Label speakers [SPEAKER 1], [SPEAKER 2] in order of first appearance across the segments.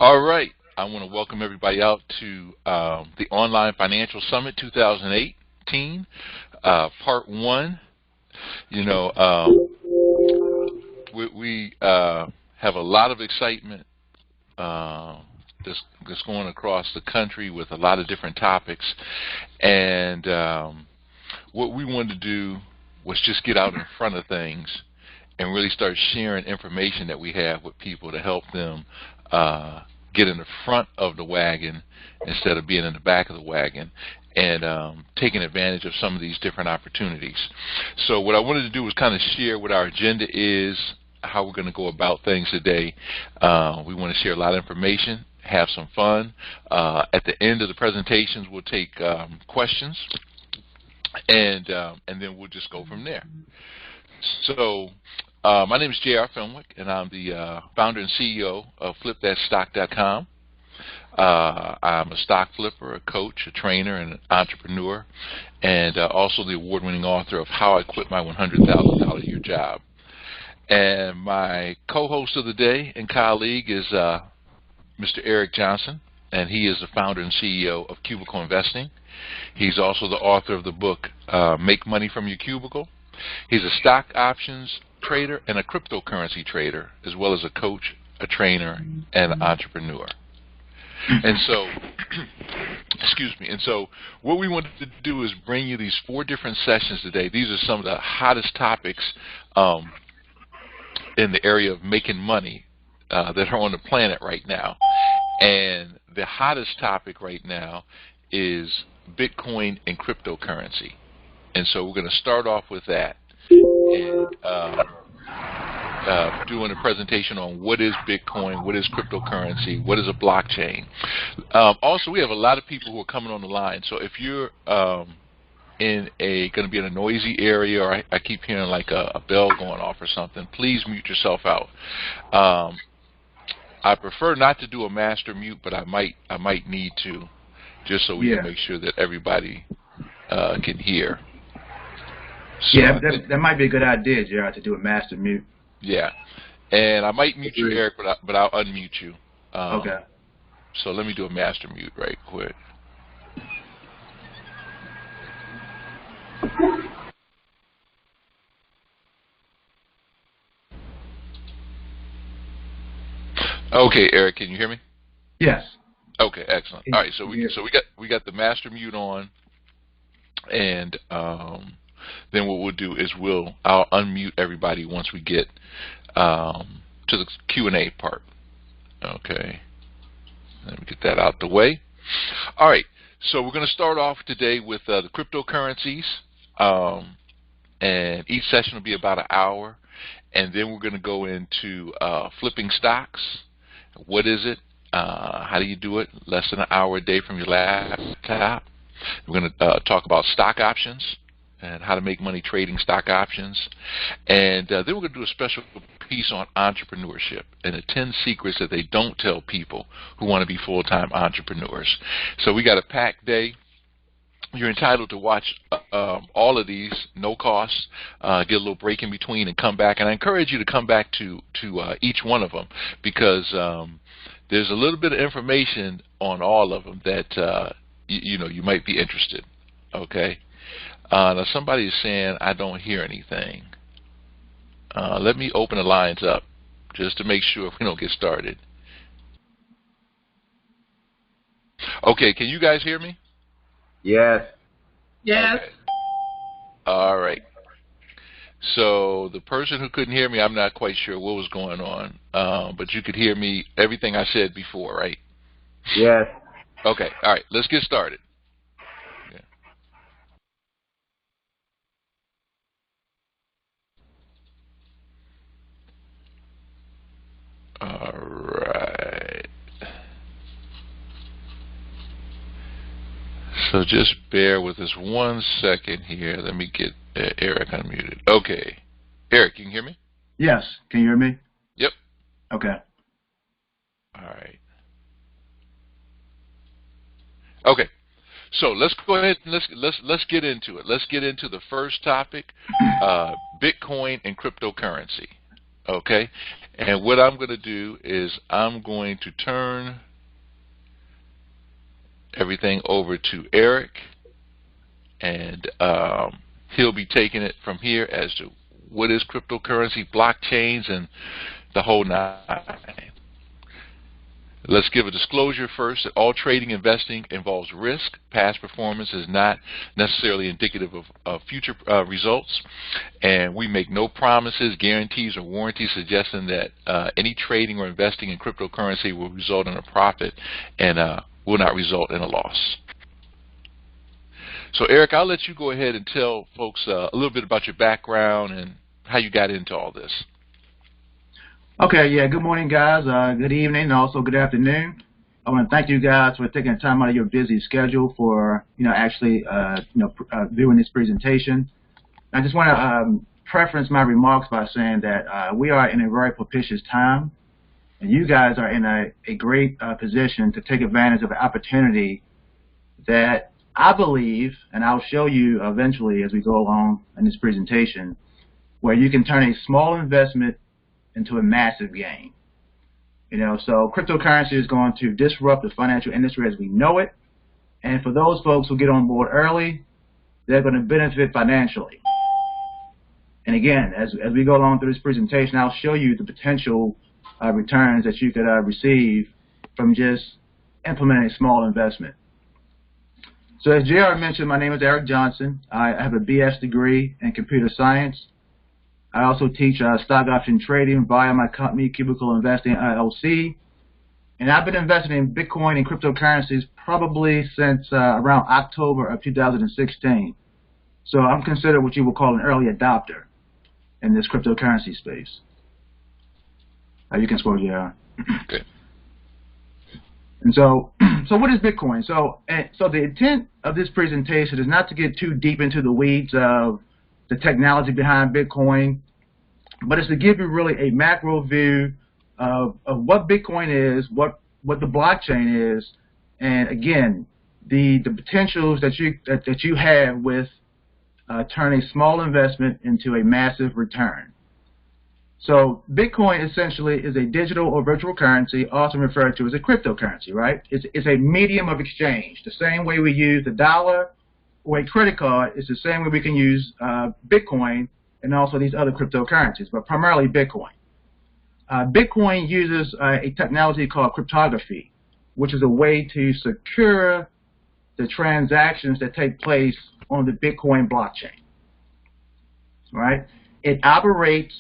[SPEAKER 1] All right. I want to welcome everybody out to the Online Financial Summit 2018, Part 1. You know, we have a lot of excitement that's going across the country with a lot of different topics. And what we wanted to do was just get out in front of things and really start sharing information that we have with people to help them get in the front of the wagon instead of being in the back of the wagon, and taking advantage of some of these different opportunities. So what I wanted to do was kind of share what our agenda is, how we're going to go about things today. We want to share a lot of information, have some fun. At the end of the presentations, we'll take questions, and then we'll just go from there. So my name is J.R. Fenwick, and I'm the founder and CEO of FlipThatStock.com. I'm a stock flipper, a coach, a trainer, and an entrepreneur, and also the award-winning author of How I Quit My $100,000 a Year Job. And my co-host of the day and colleague is Mr. Eric Johnson, and he is the founder and CEO of Cubicle Investing. He's also the author of the book, Make Money from Your Cubicle. He's a stock options trader and a cryptocurrency trader, as well as a coach, a trainer, and an entrepreneur. And so, excuse me, and so what we wanted to do is bring you these 4 different sessions today. These are some of the hottest topics in the area of making money that are on the planet right now. And the hottest topic right now is Bitcoin and cryptocurrency. And so we're going to start off with that, and doing a presentation on what is Bitcoin, what is cryptocurrency, what is a blockchain. Also, we have a lot of people who are coming on the line. So if you're going to be in a noisy area, or I keep hearing like a bell going off or something, please mute yourself out. I prefer not to do a master mute, but I might need to, just so we can make sure that everybody can hear. So
[SPEAKER 2] that might be a good idea, Jared, to do a master mute.
[SPEAKER 1] Yeah, and I might mute you, Eric, but I'll unmute you.
[SPEAKER 2] Okay.
[SPEAKER 1] So let me do a master mute right quick. Okay, Eric, can you hear me?
[SPEAKER 2] Yes.
[SPEAKER 1] Okay, excellent. All right, so we got the master mute on, and then what we'll do is I'll unmute everybody once we get to the Q&A part. Okay, let me get that out the way. All right, so we're going to start off today with the cryptocurrencies, and each session will be about an hour, and then we're going to go into flipping stocks. What is it? How do you do it? Less than an hour a day from your laptop. We're going to talk about stock options and how to make money trading stock options. And then we're going to do a special piece on entrepreneurship and the 10 secrets that they don't tell people who want to be full-time entrepreneurs. So we got a packed day. You're entitled to watch all of these, no cost, get a little break in between and come back. And I encourage you to come back to each one of them, because there's a little bit of information on all of them that you might be interested. Okay. Now somebody is saying I don't hear anything. Let me open the lines up just to make sure we don't get started. Okay, can you guys hear me?
[SPEAKER 3] Yes.
[SPEAKER 4] Yes.
[SPEAKER 1] Okay. All right. So the person who couldn't hear me, I'm not quite sure what was going on, but you could hear me, everything I said before, right?
[SPEAKER 3] Yes.
[SPEAKER 1] Okay. All right. Let's get started. Yeah. All right. So just bear with us 1 second here. Let me get Eric unmuted. Okay. Eric, you can hear me?
[SPEAKER 2] Yes. Can you hear me?
[SPEAKER 1] Yep.
[SPEAKER 2] Okay.
[SPEAKER 1] All right. Okay. So let's go ahead and let's get into it. Let's get into the first topic, Bitcoin and cryptocurrency. Okay, And what I'm going to do is I'm going to turn everything over to Eric, and he'll be taking it from here as to what is cryptocurrency, blockchains, and the whole nine. Let's give a disclosure first that all trading investing involves risk. Past performance is not necessarily indicative of future results, and we make no promises, guarantees, or warranties suggesting that any trading or investing in cryptocurrency will result in a profit and will not result in a loss. So Eric, I'll let you go ahead and tell folks a little bit about your background and how you got into all this.
[SPEAKER 2] Okay, yeah, good morning, guys. Good evening, and also good afternoon. I want to thank you guys for taking the time out of your busy schedule for, actually, viewing this presentation. I just want to preference my remarks by saying that we are in a very propitious time, and you guys are in a great position to take advantage of an opportunity that I believe, and I'll show you eventually as we go along in this presentation, where you can turn a small investment into a massive gain. So cryptocurrency is going to disrupt the financial industry as we know it, and for those folks who get on board early, they're going to benefit financially. And again, as we go along through this presentation, I'll show you the potential returns that you could receive from just implementing a small investment. So as JR mentioned, my name is Eric Johnson. I have a BS degree in computer science. I also teach stock option trading via my company, Cubicle Investing LLC. And I've been investing in Bitcoin and cryptocurrencies probably since around October of 2016. So I'm considered what you would call an early adopter in this cryptocurrency space. You can scroll, yeah.
[SPEAKER 1] Okay.
[SPEAKER 2] And so what is Bitcoin? So the intent of this presentation is not to get too deep into the weeds of the technology behind Bitcoin, but it's to give you really a macro view of what Bitcoin is, what the blockchain is, and again, the potentials that you have with turning a small investment into a massive return. So Bitcoin essentially is a digital or virtual currency, also referred to as a cryptocurrency, right? It's a medium of exchange. The same way we use the dollar or a credit card, it's the same way we can use Bitcoin and also these other cryptocurrencies, but primarily Bitcoin. Bitcoin uses a technology called cryptography, which is a way to secure the transactions that take place on the Bitcoin blockchain, right? It operates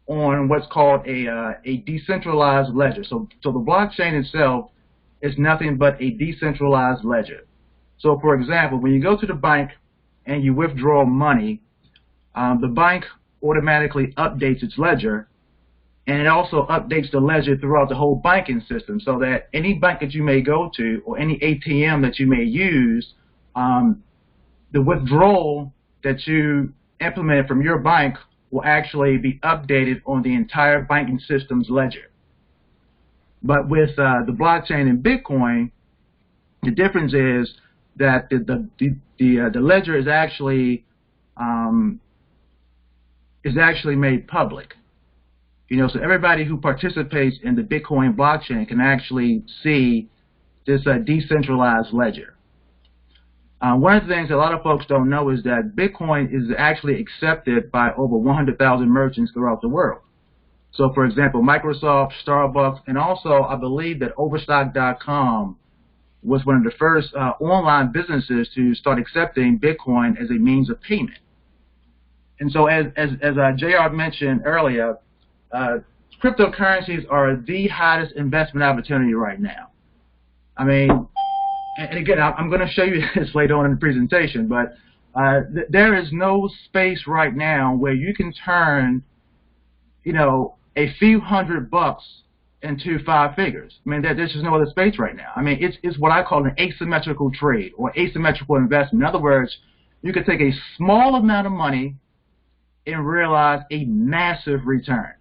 [SPEAKER 2] on what's called a decentralized ledger. So the blockchain itself is nothing but a decentralized ledger. So for example, when you go to the bank and you withdraw money, the bank automatically updates its ledger, and it also updates the ledger throughout the whole banking system, so that any bank that you may go to or any ATM that you may use, the withdrawal that you implement from your bank will actually be updated on the entire banking system's ledger. But with the blockchain and Bitcoin, the difference is that the ledger is actually made public. So everybody who participates in the Bitcoin blockchain can actually see this decentralized ledger. One of the things a lot of folks don't know is that Bitcoin is actually accepted by over 100,000 merchants throughout the world. So for example, Microsoft, Starbucks, and also I believe that Overstock.com was one of the first online businesses to start accepting Bitcoin as a means of payment. And so as JR mentioned earlier, cryptocurrencies are the hottest investment opportunity right now. I mean, and again, I'm going to show you this later on in the presentation, but there is no space right now where you can turn, a few $100 into 5 figures. I mean, there's just no other space right now. I mean, it's what I call an asymmetrical trade or asymmetrical investment. In other words, you could take a small amount of money and realize a massive return.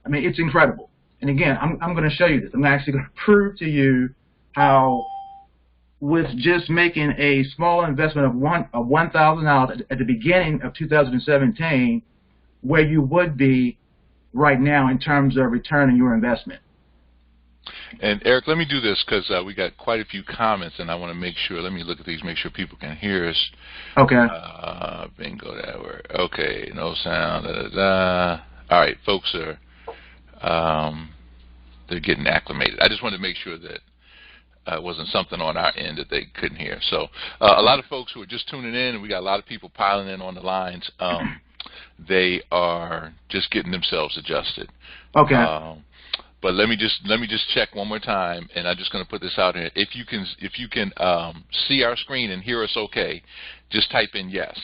[SPEAKER 2] I mean, it's incredible. And again, I'm going to show you this. I'm actually going to prove to you how, with just making a small investment of $1,000 at the beginning of 2017, where you would be right now in terms of return on your investment.
[SPEAKER 1] And Eric, let me do this because we got quite a few comments, and I want to make sure. Let me look at these, make sure people can hear us.
[SPEAKER 2] Okay.
[SPEAKER 1] Bingo, that word. Okay, no sound. Da, da, da. All right, folks are they're getting acclimated. I just wanted to make sure that it wasn't something on our end that they couldn't hear. So a lot of folks who are just tuning in, and we got a lot of people piling in on the lines. They are just getting themselves adjusted.
[SPEAKER 2] Okay.
[SPEAKER 1] But let me just check one more time, and I'm just going to put this out here. If you can see our screen and hear us okay, just type in yes.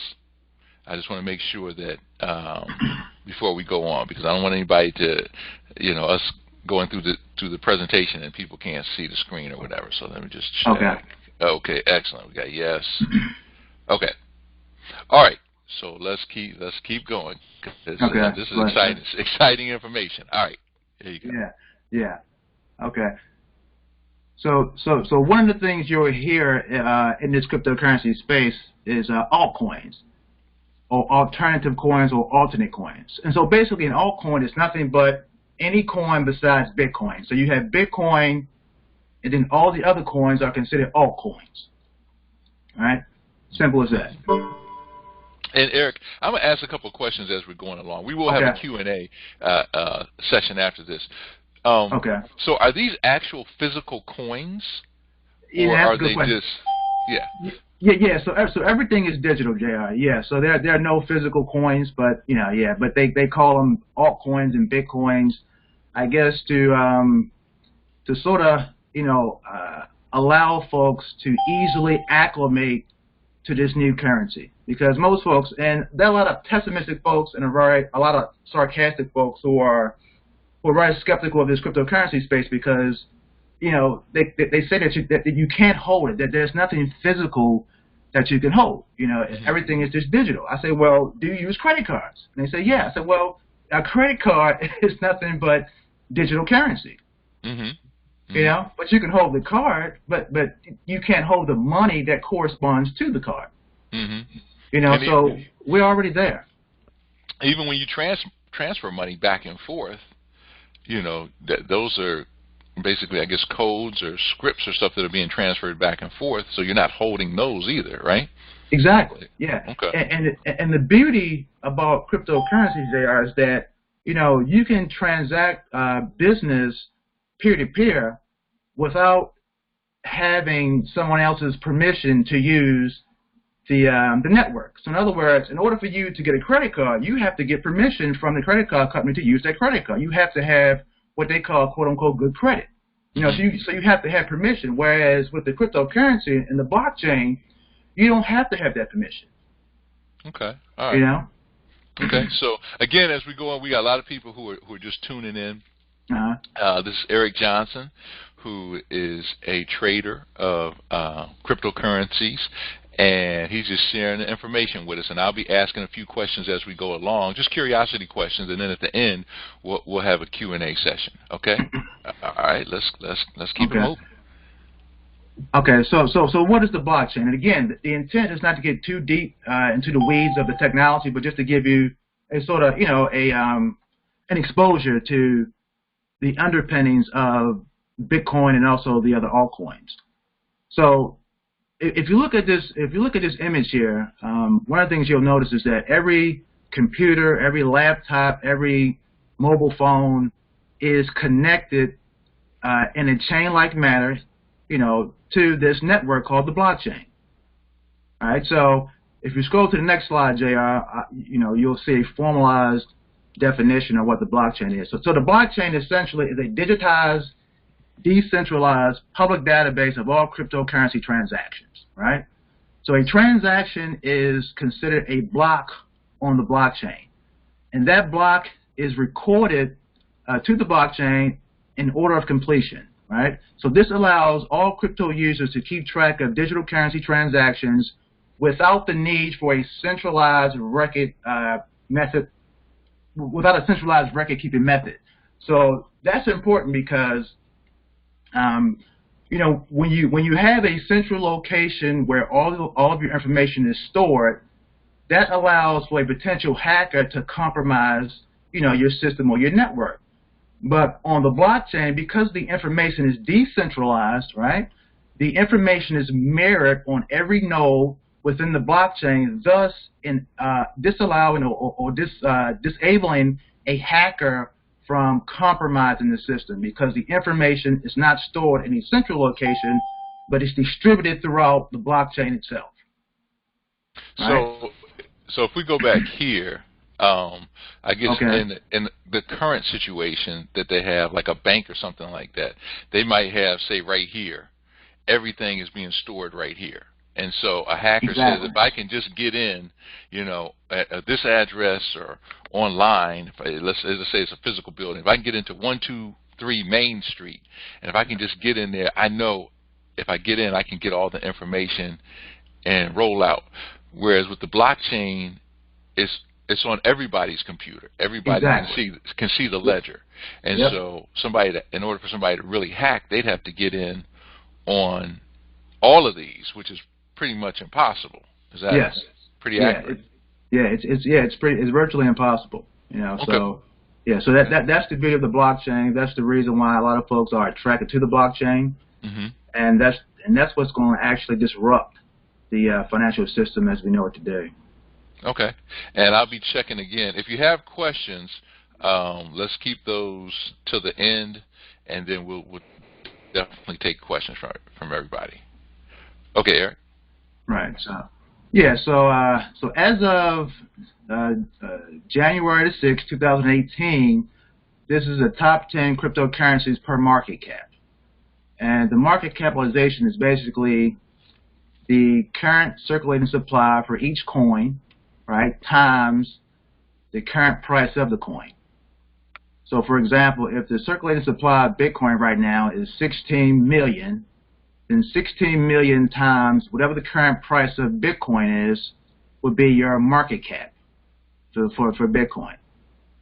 [SPEAKER 1] I just want to make sure that before we go on, because I don't want anybody to, us going through the presentation and people can't see the screen or whatever. So let me just check.
[SPEAKER 2] Okay.
[SPEAKER 1] Okay, excellent. We got yes. Okay. All right. So let's keep going. This is exciting information. All right. There you go.
[SPEAKER 2] Yeah. Okay. So one of the things you'll hear in this cryptocurrency space is altcoins, or alternative coins, or alternate coins. And so basically, an altcoin is nothing but any coin besides Bitcoin. So you have Bitcoin, and then all the other coins are considered altcoins. All right. Simple as that.
[SPEAKER 1] And Eric, I'm going to ask a couple of questions as we're going along. We will have a Q&A session after this.
[SPEAKER 2] Okay.
[SPEAKER 1] So are these actual physical coins, or
[SPEAKER 2] yeah,
[SPEAKER 1] are they
[SPEAKER 2] question.
[SPEAKER 1] just? Yeah.
[SPEAKER 2] Yeah. So everything is digital, JR. Yeah. So there are no physical coins, but but they call them altcoins and bitcoins, I guess, to sort of allow folks to easily acclimate to this new currency, because most folks, and there are a lot of pessimistic folks and a lot of sarcastic folks who are very skeptical of this cryptocurrency space, because they say that you can't hold it, that there's nothing physical that you can hold. Everything is just digital. I say, well, do you use credit cards? And they say, yeah. I said, well, a credit card is nothing but digital currency. But you can hold the card, but you can't hold the money that corresponds to the card. So we're already there.
[SPEAKER 1] Even when you transfer money back and forth, those are basically, I guess, codes or scripts or stuff that are being transferred back and forth. So you're not holding those either, right?
[SPEAKER 2] Exactly. Yeah.
[SPEAKER 1] Okay.
[SPEAKER 2] And the beauty about cryptocurrencies there is that you can transact business peer to peer without having someone else's permission to use the network. So in other words, in order for you to get a credit card, you have to get permission from the credit card company to use that credit card. You have to have what they call, quote unquote, good credit. So you have to have permission. Whereas with the cryptocurrency and the blockchain, you don't have to have that permission.
[SPEAKER 1] Okay. All right. Okay. So again, as we go on, we got a lot of people who are just tuning in. This is Eric Johnson, who is a trader of cryptocurrencies, and he's just sharing the information with us. And I'll be asking a few questions as we go along, just curiosity questions, and then at the end we'll have a Q&A session. Okay. All right. Let's keep it moving.
[SPEAKER 2] Okay. So what is the blockchain? And again, the intent is not to get too deep into the weeds of the technology, but just to give you a sort of an exposure to the underpinnings of Bitcoin and also the other altcoins. So if you look at this image here, one of the things you'll notice is that every computer, every laptop, every mobile phone is connected in a chain-like manner, to this network called the blockchain. All right. So if you scroll to the next slide, JR, you'll see a formalized definition of what the blockchain is. So the blockchain essentially is a digitized, decentralized public database of all cryptocurrency transactions, right? So a transaction is considered a block on the blockchain, and that block is recorded to the blockchain in order of completion, right? So this allows all crypto users to keep track of digital currency transactions without the need for a centralized record keeping method. So that's important because when you have a central location where all of your information is stored, that allows for a potential hacker to compromise your system or your network. But on the blockchain, because the information is decentralized, right, the information is mirrored on every node within the blockchain, thus disallowing or disabling a hacker from compromising the system, because the information is not stored in a central location, but it's distributed throughout the blockchain itself. Right?
[SPEAKER 1] So if we go back here, I guess
[SPEAKER 2] Okay.
[SPEAKER 1] in the current situation that they have, like a bank or something like that, they might have, say, right here, everything is being stored right here. And so a hacker says,
[SPEAKER 2] Exactly.
[SPEAKER 1] if I can just get in, at this address or online, let's say it's a physical building, if I can get into 123 Main Street, and if I can just get in there, I know if I get in, I can get all the information and roll out. Whereas with the blockchain, it's on everybody's computer. Everybody
[SPEAKER 2] Exactly.
[SPEAKER 1] can see the ledger. And
[SPEAKER 2] Yep.
[SPEAKER 1] so in order for somebody to really hack, they'd have to get in on all of these, which is pretty much impossible. Is that
[SPEAKER 2] Yes.
[SPEAKER 1] pretty
[SPEAKER 2] Yeah.
[SPEAKER 1] accurate?
[SPEAKER 2] It's virtually impossible.
[SPEAKER 1] Okay.
[SPEAKER 2] So so that's the beauty of the blockchain. That's the reason why a lot of folks are attracted to the blockchain,
[SPEAKER 1] Mm-hmm.
[SPEAKER 2] and that's what's going to actually disrupt the financial system as we know it today.
[SPEAKER 1] Okay. And I'll be checking again. If you have questions, let's keep those to the end, and then we'll definitely take questions from everybody. Okay, Eric.
[SPEAKER 2] Right. So as of January the 6th, 2018, this is the top 10 cryptocurrencies per market cap. And the market capitalization is basically the current circulating supply for each coin, right, times the current price of the coin. So, for example, if the circulating supply of Bitcoin right now is 16 million, then 16 million times whatever the current price of Bitcoin is would be your market cap for Bitcoin.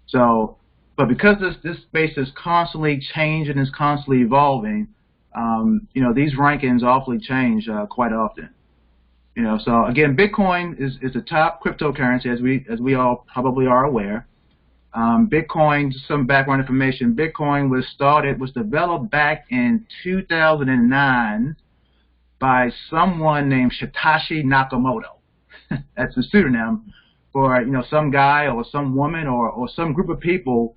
[SPEAKER 2] So, but because this space is constantly changing, is constantly evolving, these rankings awfully change quite often. So again, Bitcoin is the top cryptocurrency, as we all probably are aware. Bitcoin, just some background information. Bitcoin was developed back in 2009 by someone named Satoshi Nakamoto. That's a pseudonym for some guy or some woman or some group of people.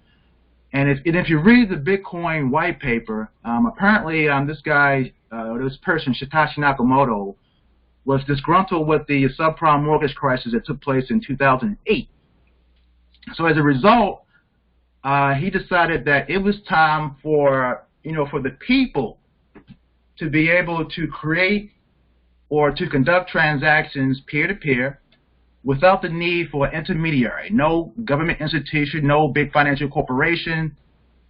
[SPEAKER 2] And if you read the Bitcoin white paper, apparently this guy, this person, Satoshi Nakamoto, was disgruntled with the subprime mortgage crisis that took place in 2008. So as a result, he decided that it was time for the people to be able to create or to conduct transactions peer-to-peer without the need for an intermediary. No government institution, no big financial corporation.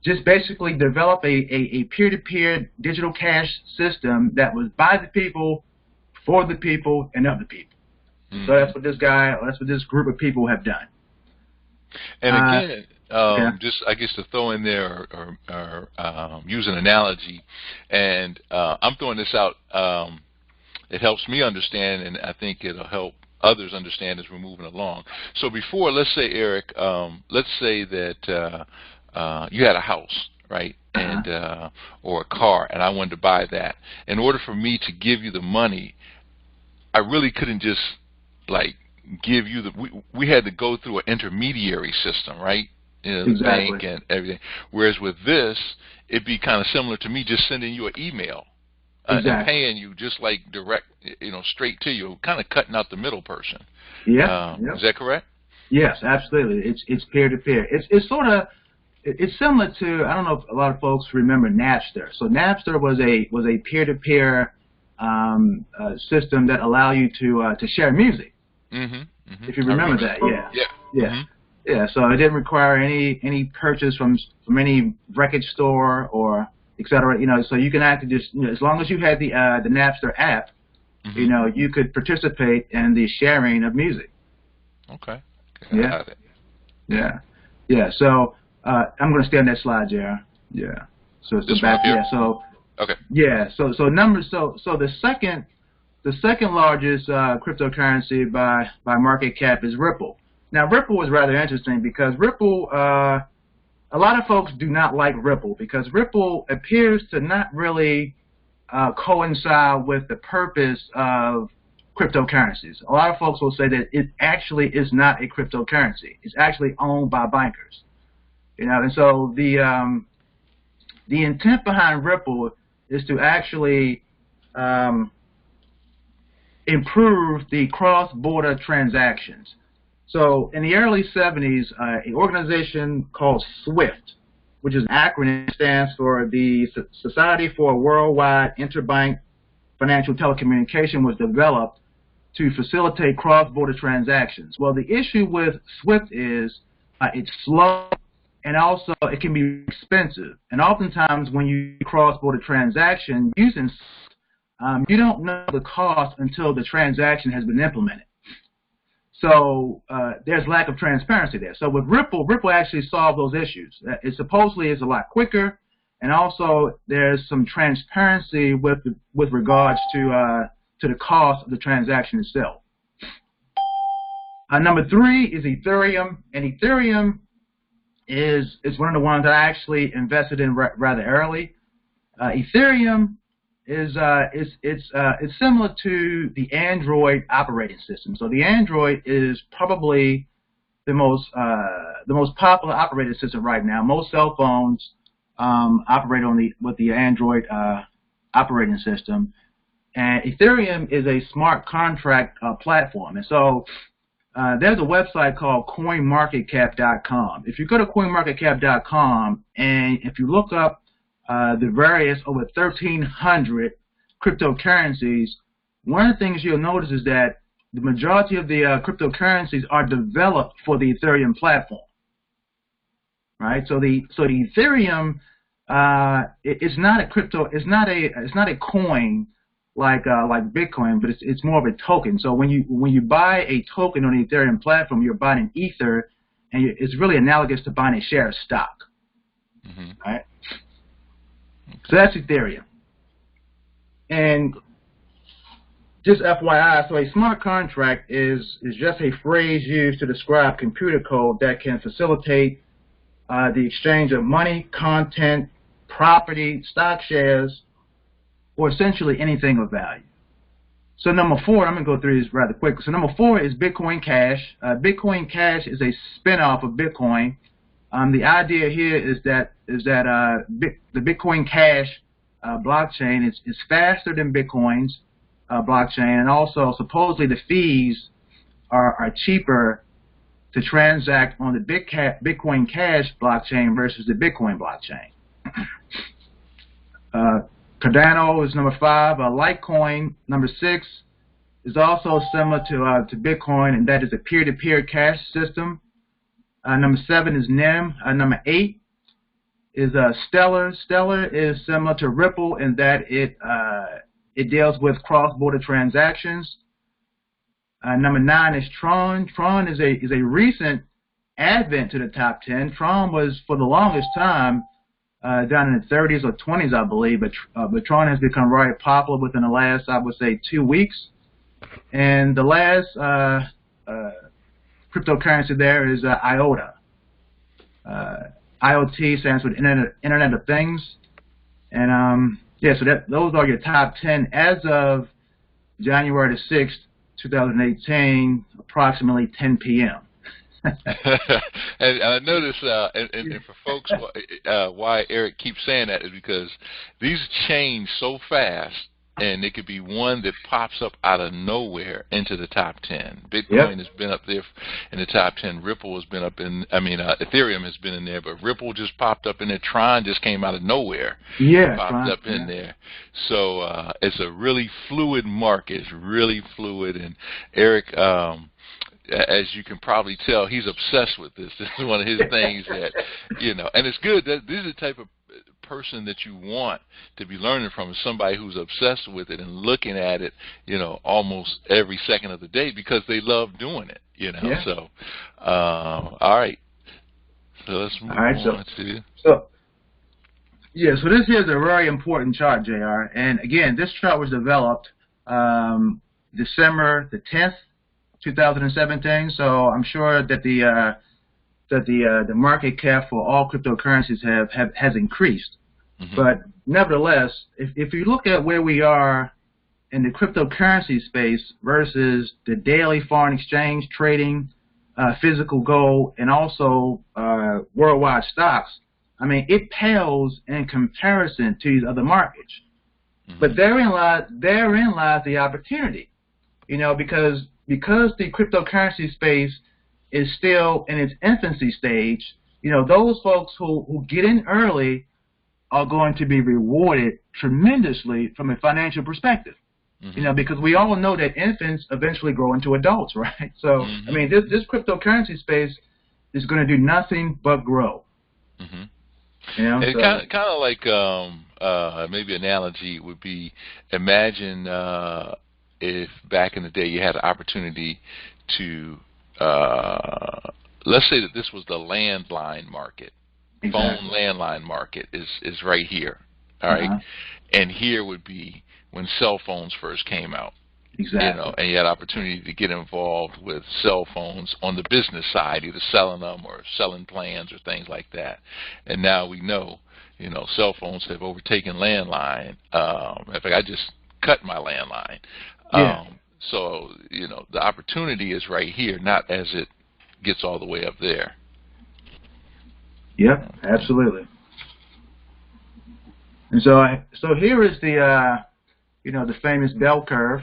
[SPEAKER 2] Just basically develop a peer-to-peer digital cash system that was by the people, for the people, and of the people. Mm-hmm. So that's what this group of people have done.
[SPEAKER 1] And again, just I guess to throw in there or use an analogy, and I'm throwing this out. It helps me understand, and I think it'll help others understand as we're moving along. So before, let's say, Eric, let's say that you had a house, right, and or a car, and I wanted to buy that. In order for me to give you the money, I really couldn't just give you we had to go through an intermediary system, right? The bank and everything. Whereas with this, it'd be kind of similar to me just sending you an email and paying you just like direct, straight to you, kind of cutting out the middle person.
[SPEAKER 2] Yeah.
[SPEAKER 1] Is that correct?
[SPEAKER 2] Yes, absolutely. It's peer to peer. It's similar to, I don't know if a lot of folks remember Napster. So Napster was a peer to peer system that allowed you to share music.
[SPEAKER 1] Mm-hmm, mm-hmm.
[SPEAKER 2] If you remember that, yeah.
[SPEAKER 1] Mm-hmm.
[SPEAKER 2] Yeah, so it didn't require any purchase from any record store or et cetera. So you can actually just, as long as you had the Napster app, mm-hmm. You could participate in the sharing of music.
[SPEAKER 1] Okay.
[SPEAKER 2] Yeah. Yeah. So I'm going to stay on that slide, Jared. Yeah. So it's the back. Yeah. So.
[SPEAKER 1] Okay.
[SPEAKER 2] Yeah. So numbers. So the second largest cryptocurrency by market cap is Ripple. Now, Ripple is rather interesting because Ripple, a lot of folks do not like Ripple because Ripple appears to not really coincide with the purpose of cryptocurrencies. A lot of folks will say that it actually is not a cryptocurrency. It's actually owned by bankers. And so the intent behind Ripple is to actually improve the cross-border transactions. So in the early 70s, an organization called SWIFT, which is an acronym, stands for the Society for Worldwide Interbank Financial Telecommunication, was developed to facilitate cross-border transactions. Well, the issue with SWIFT is it's slow, and also it can be expensive. And oftentimes when you cross-border transaction using SWIFT, you don't know the cost until the transaction has been implemented. So there's lack of transparency there. So with Ripple actually solved those issues. It supposedly is a lot quicker, and also there's some transparency with regards to the cost of the transaction itself. Number 3 is Ethereum, and Ethereum is one of the ones that I actually invested in rather early. Ethereum is it's similar to the Android operating system. So the Android is probably the most popular operating system right now. Most cell phones operate with the Android operating system, and Ethereum is a smart contract platform. And so there's a website called CoinMarketCap.com. If you go to CoinMarketCap.com and if you look up the various over 1,300 cryptocurrencies, one of the things you'll notice is that the majority of the cryptocurrencies are developed for the Ethereum platform, right? So the Ethereum it's not a crypto, it's not a coin like Bitcoin, but it's more of a token. So when you buy a token on the Ethereum platform, you're buying an ether, and it's really analogous to buying a share of stock, right? So that's Ethereum. And just FYI, so a smart contract is just a phrase used to describe computer code that can facilitate the exchange of money, content, property, stock shares, or essentially anything of value. So number 4, I'm going to go through this rather quick. So number 4 is Bitcoin Cash. Bitcoin Cash is a spin-off of Bitcoin. The idea here is that the Bitcoin Cash blockchain is faster than Bitcoin's blockchain, and also supposedly the fees are cheaper to transact on the Bitcoin Cash blockchain versus the Bitcoin blockchain. Cardano is number 5. Litecoin, number 6, is also similar to Bitcoin, and that is a peer-to-peer cash system. Number 7 is NEM. Number 8 is Stellar. Stellar is similar to Ripple in that it deals with cross-border transactions. Number 9 is Tron. Tron is a recent advent to the top 10. Tron was for the longest time down in the 30s or 20s, I believe, but Tron has become very popular within the last, I would say, 2 weeks. And the last cryptocurrency there is IOTA. IoT stands for Internet of Things. And yeah, so those are your top 10 as of January the 6th, 2018, approximately 10 p.m.
[SPEAKER 1] And I notice, and for folks, why Eric keeps saying that is because these change so fast, and it could be one that pops up out of nowhere into the top 10. Bitcoin has been up there in the top 10. Ripple has been up in, Ethereum has been in there, but Ripple just popped up in there. Tron just came out of nowhere. Yeah, popped up in there. So it's a really fluid market. It's really fluid, and Eric, as you can probably tell, he's obsessed with this. This is one of his things that, and it's good that this is the type of person that you want to be learning from, is somebody who's obsessed with it and looking at it, almost every second of the day because they love doing it, So, all right. So let's move on to.
[SPEAKER 2] So this here is a very important chart, JR. And again, this chart was developed December the 10th, 2017. So I'm sure that the market cap for all cryptocurrencies has increased.
[SPEAKER 1] Mm-hmm.
[SPEAKER 2] But nevertheless, if you look at where we are in the cryptocurrency space versus the daily foreign exchange trading, physical gold, and also worldwide stocks, I mean, it pales in comparison to these other markets. Mm-hmm. But therein lies the opportunity, because the cryptocurrency space is still in its infancy stage. Those folks who get in early are going to be rewarded tremendously from a financial perspective. Mm-hmm. Because we all know that infants eventually grow into adults, right? So, mm-hmm. I mean, this cryptocurrency space is going to do nothing but grow.
[SPEAKER 1] Mm-hmm.
[SPEAKER 2] It's
[SPEAKER 1] kind of like maybe an analogy would be, imagine if back in the day you had an opportunity to, let's say that this was the landline market.
[SPEAKER 2] Exactly.
[SPEAKER 1] Phone landline market is right here, all right?
[SPEAKER 2] Uh-huh.
[SPEAKER 1] And here would be when cell phones first came out.
[SPEAKER 2] Exactly.
[SPEAKER 1] And you had opportunity to get involved with cell phones on the business side, either selling them or selling plans or things like that. And now we know, cell phones have overtaken landline. In fact, I just cut my landline.
[SPEAKER 2] Yeah.
[SPEAKER 1] So, the opportunity is right here, not as it gets all the way up there.
[SPEAKER 2] Yep, absolutely. And so here is the the famous bell curve,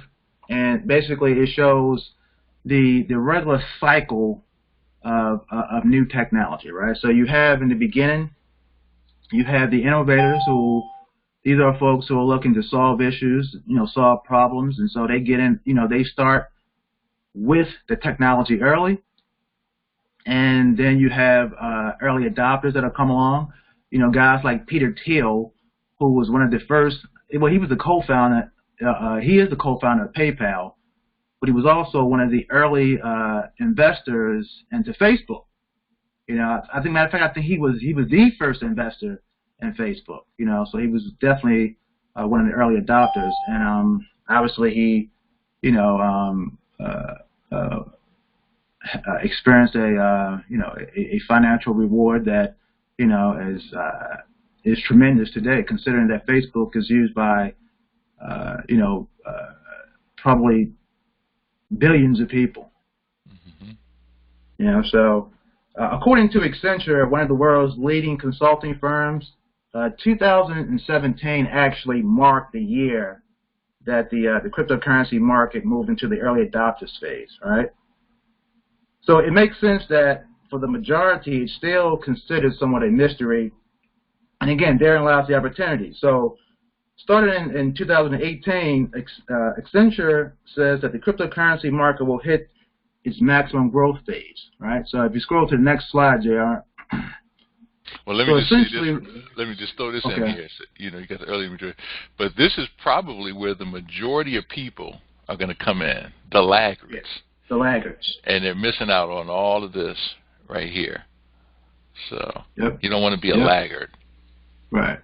[SPEAKER 2] and basically it shows the regular cycle of new technology, right? So you have in the beginning, you have the innovators these are folks who are looking to solve issues, solve problems, and so they get in, they start with the technology early. And then you have early adopters that have come along, guys like Peter Thiel, who was one of the first. Well, he was the co-founder. He is the co-founder of PayPal, but he was also one of the early investors into Facebook. I think, matter of fact, I think he was the first investor in Facebook. So he was definitely one of the early adopters, and obviously he, experienced a financial reward that is tremendous today, considering that Facebook is used by probably billions of people. Mm-hmm. So according to Accenture, one of the world's leading consulting firms, 2017 actually marked the year that the cryptocurrency market moved into the early adopters phase, right? So it makes sense that for the majority, it's still considered somewhat a mystery. And again, therein lies the opportunity. So starting in 2018, Accenture says that the cryptocurrency market will hit its maximum growth phase, right? So if you scroll to the next slide, JR.
[SPEAKER 1] Well, let me just throw this in here. So, you got the early majority. But this is probably where the majority of people are going to come in, the laggards.
[SPEAKER 2] Yes. The laggards.
[SPEAKER 1] And they're missing out on all of this right here. So you don't want to be a laggard.
[SPEAKER 2] Right.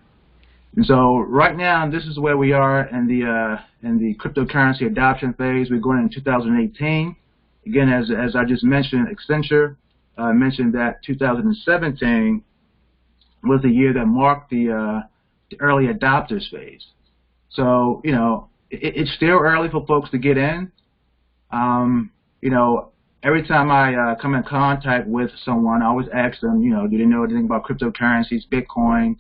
[SPEAKER 2] And so right now, this is where we are in the cryptocurrency adoption phase. We're going in 2018. Again, as I just mentioned, Accenture mentioned that 2017 was the year that marked the early adopters phase. So it's still early for folks to get in. Every time I come in contact with someone, I always ask them, do they know anything about cryptocurrencies, Bitcoin,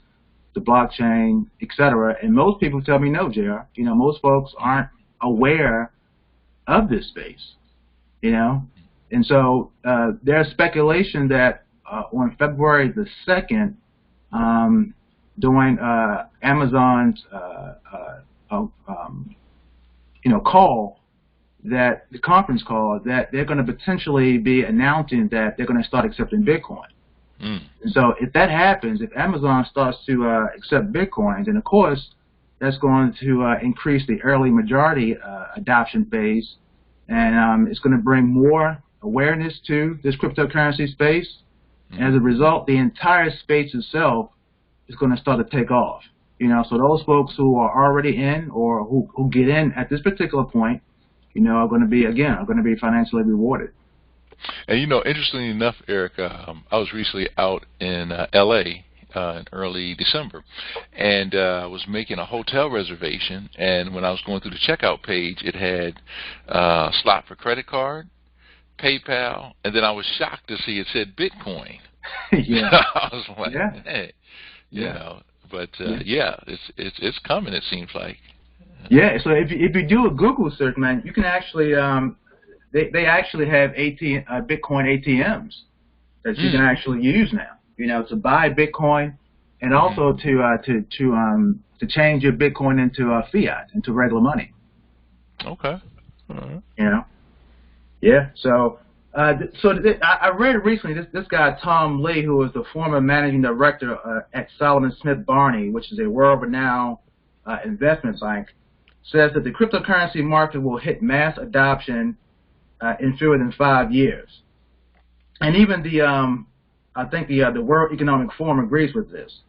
[SPEAKER 2] the blockchain, etc.? And most people tell me no, JR. Most folks aren't aware of this space, And so there's speculation that on February the 2nd, during Amazon's call, that the conference call, that they're going to potentially be announcing that they're going to start accepting Bitcoin. And so if that happens, if Amazon starts to accept Bitcoin, then of course that's going to increase the early majority adoption phase, and it's going to bring more awareness to this cryptocurrency space. And as a result, the entire space itself is going to start to take off. So those folks who are already in or who get in at this particular point, are going to be financially rewarded.
[SPEAKER 1] And interestingly enough, Eric, I was recently out in L.A. In early December, and was making a hotel reservation. And when I was going through the checkout page, it had slot for credit card, PayPal, and then I was shocked to see it said Bitcoin.
[SPEAKER 2] Yeah,
[SPEAKER 1] I was like,
[SPEAKER 2] yeah.
[SPEAKER 1] hey, but
[SPEAKER 2] Yeah.
[SPEAKER 1] it's coming. It seems like.
[SPEAKER 2] Yeah. So if you do a Google search, man, you can actually they actually have Bitcoin ATMs that you can actually use now. To buy Bitcoin, and also to change your Bitcoin into fiat, into regular money.
[SPEAKER 1] Okay. All right.
[SPEAKER 2] Yeah. So I read recently this guy Tom Lee, who was the former managing director at Solomon Smith Barney, which is a world-renowned investment bank, says that the cryptocurrency market will hit mass adoption in fewer than 5 years, and even I think the World Economic Forum agrees with this.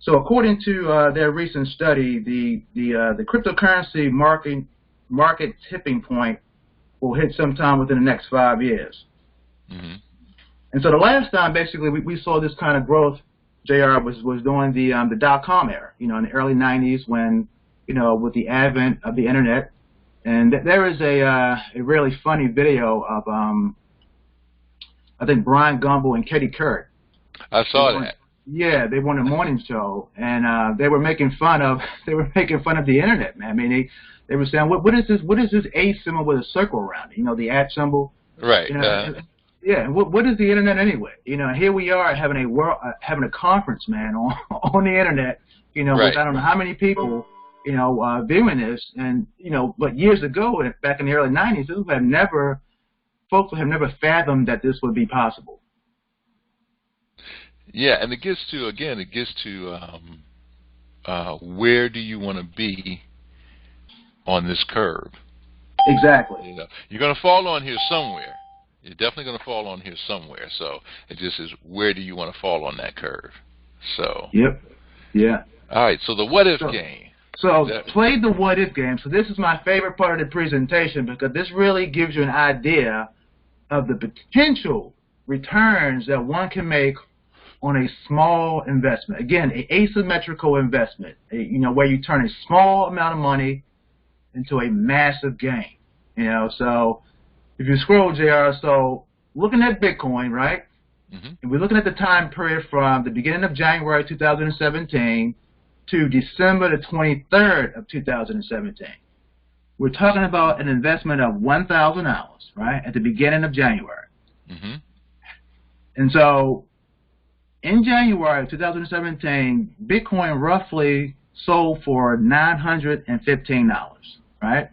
[SPEAKER 2] So according to their recent study, the cryptocurrency market tipping point will hit sometime within the next 5 years.
[SPEAKER 1] Mm-hmm.
[SPEAKER 2] And so the last time, basically, we saw this kind of growth, JR, was during the dot-com era, in the early 90s when, with the advent of the internet. And there is a really funny video of I think Brian Gumbel and Katie Couric.
[SPEAKER 1] I saw that.
[SPEAKER 2] Yeah, they won a morning show, and they were making fun of the internet, man. I mean, they were saying, what is this A symbol with a circle around it? The at symbol.
[SPEAKER 1] Right.
[SPEAKER 2] Yeah. What is the internet anyway? Here we are having a conference, man, on the internet.
[SPEAKER 1] Right.
[SPEAKER 2] With I don't know how many people, viewing this, and but years ago, back in the early 90s, folks have never fathomed that this would be possible.
[SPEAKER 1] Yeah, and it gets to where do you want to be on this curve?
[SPEAKER 2] Exactly.
[SPEAKER 1] You're going to fall on here somewhere. You're definitely going to fall on here somewhere. So it just is, where do you want to fall on that curve? So.
[SPEAKER 2] Yep. Yeah.
[SPEAKER 1] All right. So the what if game.
[SPEAKER 2] So play the what if game. So this is my favorite part of the presentation because this really gives you an idea of the potential returns that one can make on a small investment. Again, an asymmetrical investment, where you turn a small amount of money into a massive gain. So if you scroll, JR, so looking at Bitcoin, right?
[SPEAKER 1] Mm-hmm.
[SPEAKER 2] And we're looking at the time period from the beginning of January 2017 to December the 23rd of 2017. We're talking about an investment of $1,000, right, at the beginning of January.
[SPEAKER 1] Mm-hmm.
[SPEAKER 2] And so in January of 2017, Bitcoin roughly sold for $915, right?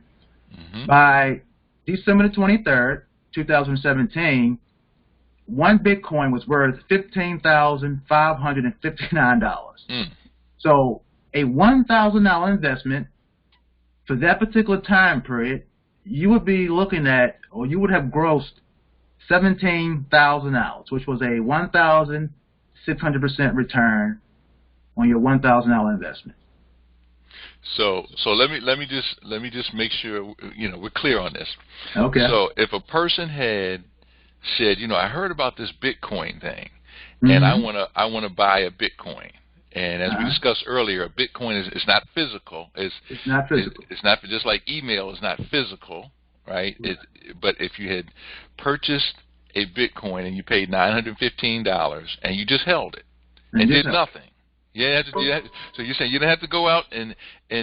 [SPEAKER 1] Mm-hmm.
[SPEAKER 2] By December the 23rd, 2017, one Bitcoin was worth $15,559.
[SPEAKER 1] Mm.
[SPEAKER 2] So a $1,000 investment for that particular time period, you would be looking at, or you would have grossed $17,000, which was a 1,600% return on your $1,000 investment.
[SPEAKER 1] So let me just make sure we're clear on this.
[SPEAKER 2] Okay.
[SPEAKER 1] So if a person had said, I heard about this Bitcoin thing,
[SPEAKER 2] Mm-hmm.
[SPEAKER 1] and I wanna buy a Bitcoin. And as we
[SPEAKER 2] Uh-huh.
[SPEAKER 1] discussed earlier, a Bitcoin is not physical.
[SPEAKER 2] It's not physical.
[SPEAKER 1] It's not just like email is not physical, right? But if you had purchased a Bitcoin and you paid $915 and you just held it and did nothing. So you're saying you didn't have to go out and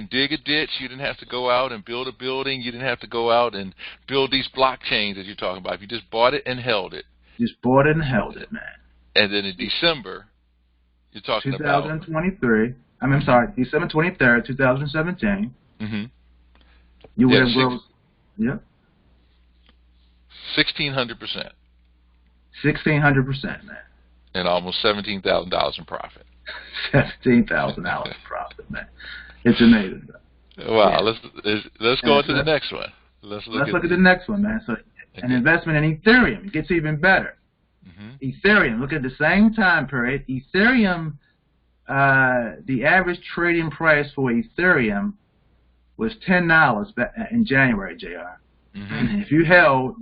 [SPEAKER 1] dig a ditch. You didn't have to go out and build a building. You didn't have to go out and build these blockchains that you're talking about. If you just bought it and held it.
[SPEAKER 2] Just bought it and held it, man.
[SPEAKER 1] And then in December, you're talking
[SPEAKER 2] 2023. I'm sorry, December 23rd, 2017.
[SPEAKER 1] Mm-hmm.
[SPEAKER 2] You would have grown. Yep.
[SPEAKER 1] 1,600%.
[SPEAKER 2] 1,600%, man.
[SPEAKER 1] And almost $17,000 in profit.
[SPEAKER 2] $17,000 in profit, man. It's amazing.
[SPEAKER 1] Wow. Yeah. Let's go on to the next one. Let's look at the next one,
[SPEAKER 2] man. So an investment in Ethereum gets even better.
[SPEAKER 1] Mm-hmm.
[SPEAKER 2] Ethereum, look at the same time period. Ethereum, the average trading price for Ethereum was $10 in January, JR.
[SPEAKER 1] Mm-hmm.
[SPEAKER 2] If you held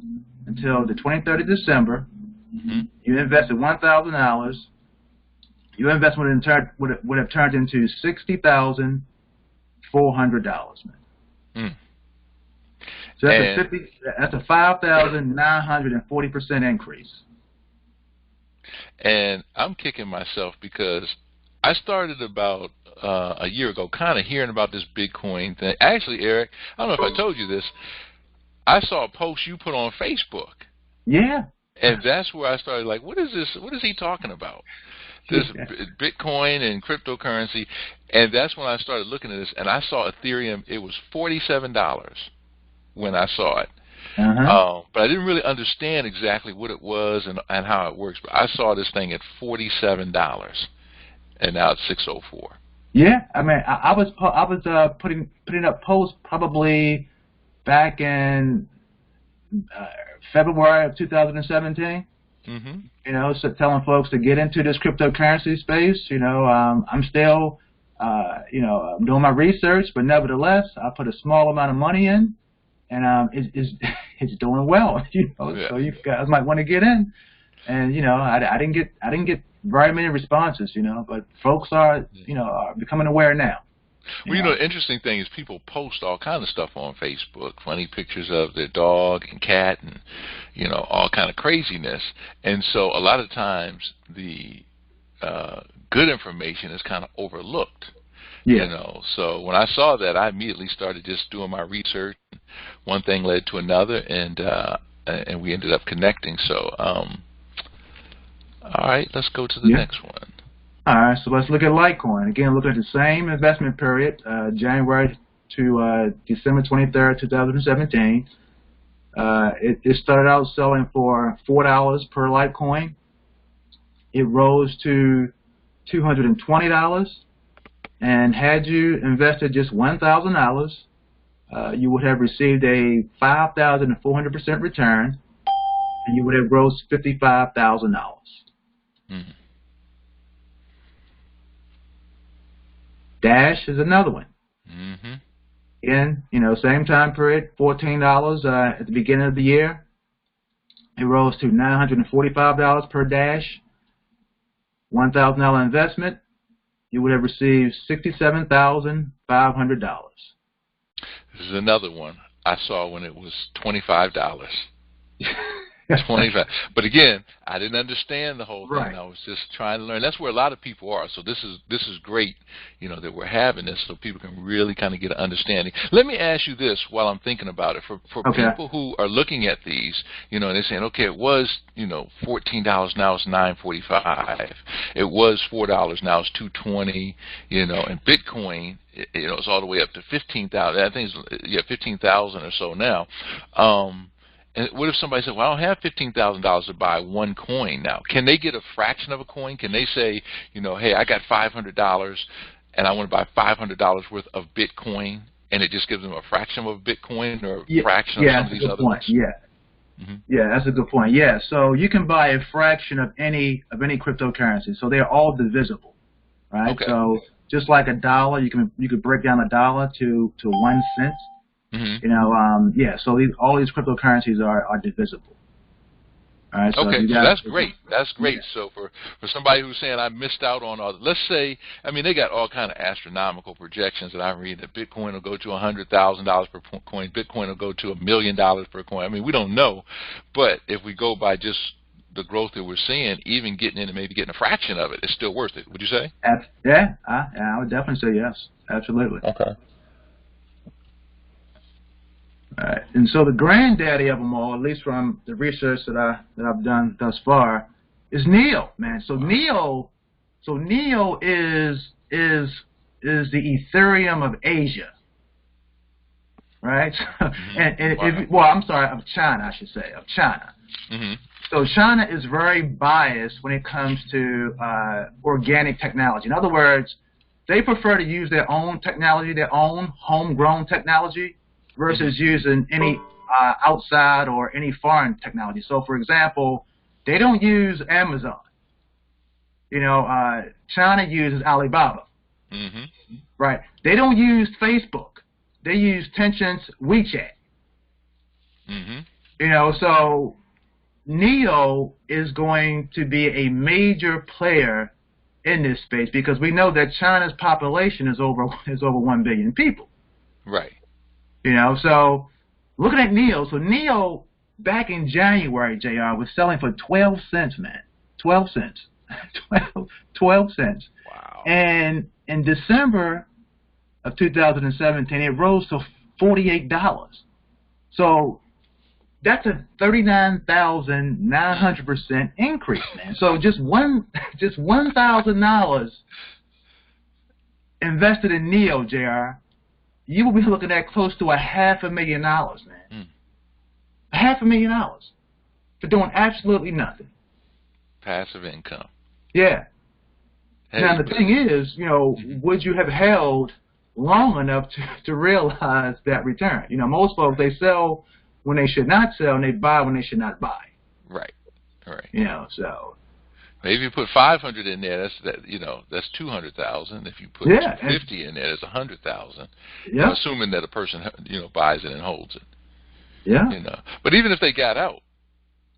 [SPEAKER 2] until the 23rd of December,
[SPEAKER 1] Mm-hmm.
[SPEAKER 2] you invested $1,000, your investment would have turned into $60,400, man.
[SPEAKER 1] Mm.
[SPEAKER 2] So that's a 5,940% increase.
[SPEAKER 1] And I'm kicking myself because I started about a year ago kind of hearing about this Bitcoin thing. Actually, Eric, I don't know if I told you this. I saw a post you put on Facebook.
[SPEAKER 2] Yeah.
[SPEAKER 1] And that's where I started like, what is this? What is he talking about? This Bitcoin and cryptocurrency. And that's when I started looking at this. And I saw Ethereum. It was $47 when I saw it. But I didn't really understand exactly what it was and how it works. But I saw this thing at $47, and now it's $604.
[SPEAKER 2] Yeah, I mean, I was putting up posts probably back in February of 2017.
[SPEAKER 1] Mm-hmm.
[SPEAKER 2] You know, so telling folks to get into this cryptocurrency space. You know, I'm still, I'm doing my research, but nevertheless, I put a small amount of money in, and it's doing well. You know,
[SPEAKER 1] Yeah.
[SPEAKER 2] So you guys might want to get in. And I didn't get very many responses. You know, but folks are are becoming aware now.
[SPEAKER 1] Well, the interesting thing is people post all kinds of stuff on Facebook, funny pictures of their dog and cat and, all kind of craziness. And so a lot of times the good information is kind of overlooked.
[SPEAKER 2] Yeah.
[SPEAKER 1] So when I saw that, I immediately started just doing my research. One thing led to another, and we ended up connecting. So, all right, let's go to the next one.
[SPEAKER 2] All right, so let's look at Litecoin. Again, look at the same investment period, January to December 23rd, 2017. It started out selling for $4 per Litecoin. It rose to $220. And had you invested just $1,000, you would have received a 5,400% return, and you would have grossed $55,000.
[SPEAKER 1] Mm-hmm.
[SPEAKER 2] Dash is another one.
[SPEAKER 1] Mm-hmm.
[SPEAKER 2] Again, same time period, $14 at the beginning of the year. It rose to $945 per Dash. $1,000 investment, you would have received $67,500.
[SPEAKER 1] This is another one I saw when it was $25. 25. But again, I didn't understand the whole thing.
[SPEAKER 2] Right.
[SPEAKER 1] I was just trying to learn. That's where a lot of people are. So this is great, that we're having this so people can really kind of get an understanding. Let me ask you this while I'm thinking about it. For people who are looking at these, and they're saying, okay, it was, $14, now it's $9.45. It was $4, now it's $2.20, and Bitcoin, it's all the way up to 15,000. I think it's 15,000 or so now. And what if somebody said, well, I don't have $15,000 to buy one coin now? Can they get a fraction of a coin? Can they say, hey, I got $500 and I want to buy $500 worth of Bitcoin, and it just gives them a fraction of a Bitcoin or a fraction of some of these other ones?
[SPEAKER 2] Yeah. Mm-hmm. Yeah, that's a good point. Yeah, so you can buy a fraction of any cryptocurrency. So they're all divisible, right?
[SPEAKER 1] Okay.
[SPEAKER 2] So just like a dollar, you could break down a dollar to 1 cent.
[SPEAKER 1] Mm-hmm.
[SPEAKER 2] So all these cryptocurrencies are divisible. All right, so
[SPEAKER 1] okay, so that's great. That's great. Yeah. So for somebody who's saying I missed out on all, let's say, they got all kind of astronomical projections that I'm reading that Bitcoin will go to $100,000 per coin. Bitcoin will go to $1 million per coin. We don't know, but if we go by just the growth that we're seeing, even getting in and maybe getting a fraction of it, it's still worth it. Would you say?
[SPEAKER 2] Yeah, I would definitely say yes. Absolutely.
[SPEAKER 1] Okay.
[SPEAKER 2] And so the granddaddy of them all, at least from the research that I've done thus far, is NEO, man. So NEO is the Ethereum of Asia, right?
[SPEAKER 1] Mm-hmm.
[SPEAKER 2] I'm sorry, of China, I should say, of China.
[SPEAKER 1] Mm-hmm.
[SPEAKER 2] So China is very biased when it comes to organic technology. In other words, they prefer to use their own technology, their own homegrown technology, versus using any outside or any foreign technology. So, for example, they don't use Amazon. China uses Alibaba.
[SPEAKER 1] Mm-hmm.
[SPEAKER 2] Right. They don't use Facebook. They use Tencent's WeChat.
[SPEAKER 1] Mm-hmm.
[SPEAKER 2] You know, so Neo is going to be a major player in this space because we know that China's population is over 1 billion people.
[SPEAKER 1] Right.
[SPEAKER 2] You know, so looking at Neo, so Neo back in January, JR, was selling for 12 cents, man. 12 cents. 12 cents.
[SPEAKER 1] Wow.
[SPEAKER 2] And in December of 2017, it rose to $48. So that's a 39,900% increase, man. So just $1,000 invested in Neo, JR, you will be looking at close to $500,000, man. $500,000 for doing absolutely nothing.
[SPEAKER 1] Passive income.
[SPEAKER 2] Yeah.
[SPEAKER 1] Hey,
[SPEAKER 2] now the thing is, you know, would you have held long enough to realize that return? You know, most folks, they sell when they should not sell, and they buy when they should not buy.
[SPEAKER 1] Right. Right.
[SPEAKER 2] You know, so.
[SPEAKER 1] Maybe you put 500 in there. That's 200,000. If you put 50 in there, that's 100,000.
[SPEAKER 2] Yeah.
[SPEAKER 1] Assuming that a person buys it and holds it.
[SPEAKER 2] Yeah.
[SPEAKER 1] You know, but even if they got out,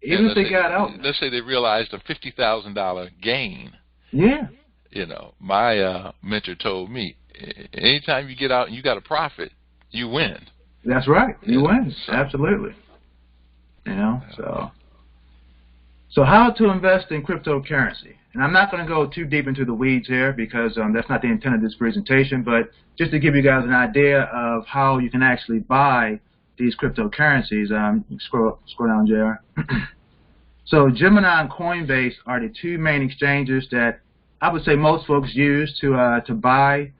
[SPEAKER 1] let's say they realized a $50,000 gain.
[SPEAKER 2] Yeah.
[SPEAKER 1] You know, my mentor told me, anytime you get out and you got a profit, you win.
[SPEAKER 2] That's right. You win.
[SPEAKER 1] So.
[SPEAKER 2] Absolutely. You know, so how to invest in cryptocurrency. And I'm not going to go too deep into the weeds here because that's not the intent of this presentation, but just to give you guys an idea of how you can actually buy these cryptocurrencies, scroll down, JR. So Gemini and Coinbase are the two main exchanges that I would say most folks use to buy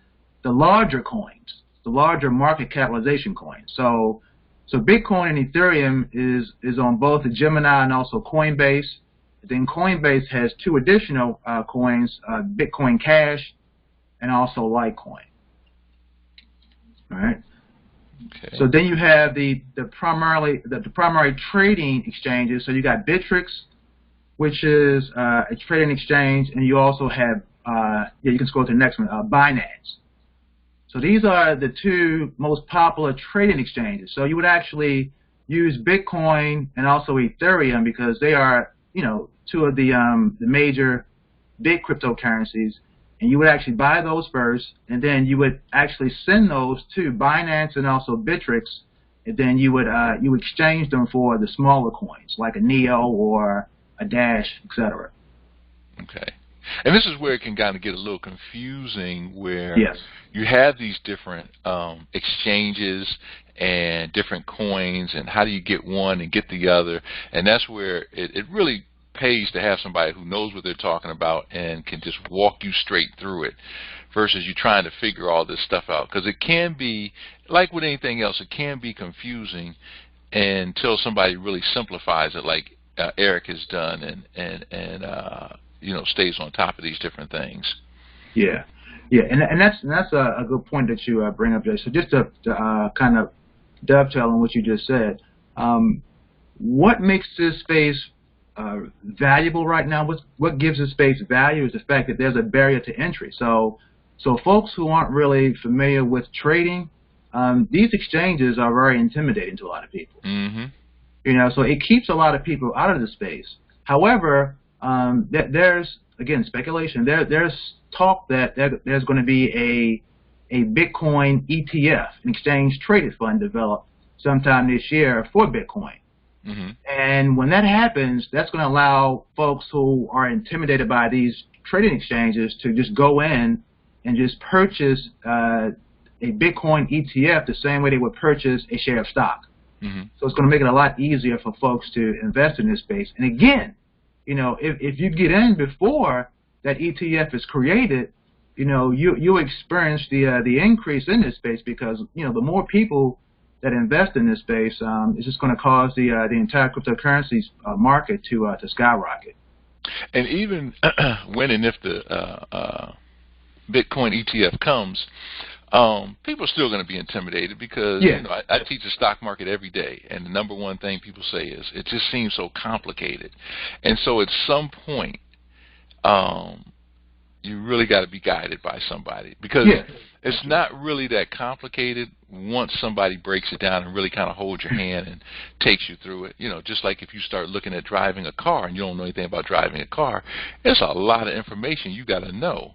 [SPEAKER 2] the larger coins, the larger market capitalization coins. So Bitcoin and Ethereum is on both the Gemini and also Coinbase. Then Coinbase has two additional coins, Bitcoin Cash and also Litecoin. All right.
[SPEAKER 1] Okay.
[SPEAKER 2] So then you have the primary trading exchanges. So you got Bittrex, which is a trading exchange, and you also have you can scroll to the next one, Binance. So these are the two most popular trading exchanges. So you would actually use Bitcoin and also Ethereum because they are, you know, two of the major big cryptocurrencies. And you would actually buy those first, and then you would actually send those to Binance and also Bittrex, and then you would exchange them for the smaller coins like a Neo or a Dash, etc.
[SPEAKER 1] Okay. And this is where it can kind of get a little confusing, where
[SPEAKER 2] Yes.
[SPEAKER 1] you have these different exchanges and different coins, and how do you get one and get the other? And that's where it really pays to have somebody who knows what they're talking about and can just walk you straight through it, versus you trying to figure all this stuff out. Because it can be, like with anything else, it can be confusing until somebody really simplifies it, like Eric has done, and stays on top of these different things.
[SPEAKER 2] Yeah, and that's a good point that you bring up, Jay. So just to kind of dovetail on what you just said, what makes this space valuable right now? What gives this space value is the fact that there's a barrier to entry. So folks who aren't really familiar with trading, these exchanges are very intimidating to a lot of people.
[SPEAKER 1] Mm-hmm.
[SPEAKER 2] You know, so it keeps a lot of people out of the space. However, there's, again, speculation. There's talk that there's going to be a Bitcoin ETF, an exchange traded fund, developed sometime this year for Bitcoin.
[SPEAKER 1] Mm-hmm.
[SPEAKER 2] And when that happens, that's going to allow folks who are intimidated by these trading exchanges to just go in and just purchase a Bitcoin ETF the same way they would purchase a share of stock.
[SPEAKER 1] Mm-hmm.
[SPEAKER 2] So it's going to make it a lot easier for folks to invest in this space. And again, you know, if you get in before that ETF is created, you know, you experience the increase in this space because, you know, the more people that invest in this space, it's just going to cause the entire cryptocurrencies market to skyrocket.
[SPEAKER 1] And even when and if the Bitcoin ETF comes, people are still going to be intimidated because I teach the stock market every day, and the number one thing people say is it just seems so complicated. And so at some point, You really got to be guided by somebody, because it's not really that complicated once somebody breaks it down and really kind of holds your hand and takes you through it. You know, just like if you start looking at driving a car and you don't know anything about driving a car, it's a lot of information you got to know.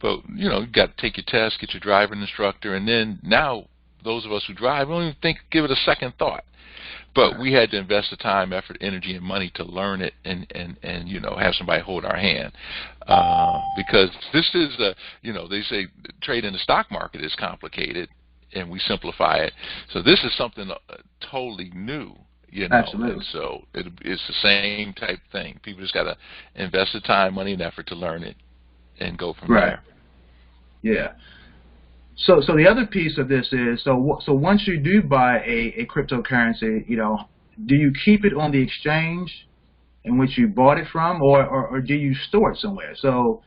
[SPEAKER 1] But, you know, you got to take your test, get your driving instructor, and then now those of us who drive, we don't even give it a second thought. But we had to invest the time, effort, energy, and money to learn it and you know, have somebody hold our hand. Because this is, you know, they say trade in the stock market is complicated, and we simplify it. So this is something totally new, you know.
[SPEAKER 2] Absolutely.
[SPEAKER 1] And so it's the same type thing. People just got to invest the time, money, and effort to learn it and go from there.
[SPEAKER 2] Yeah. So the other piece of this is, so once you do buy a cryptocurrency, you know, do you keep it on the exchange in which you bought it from, or do you store it somewhere? So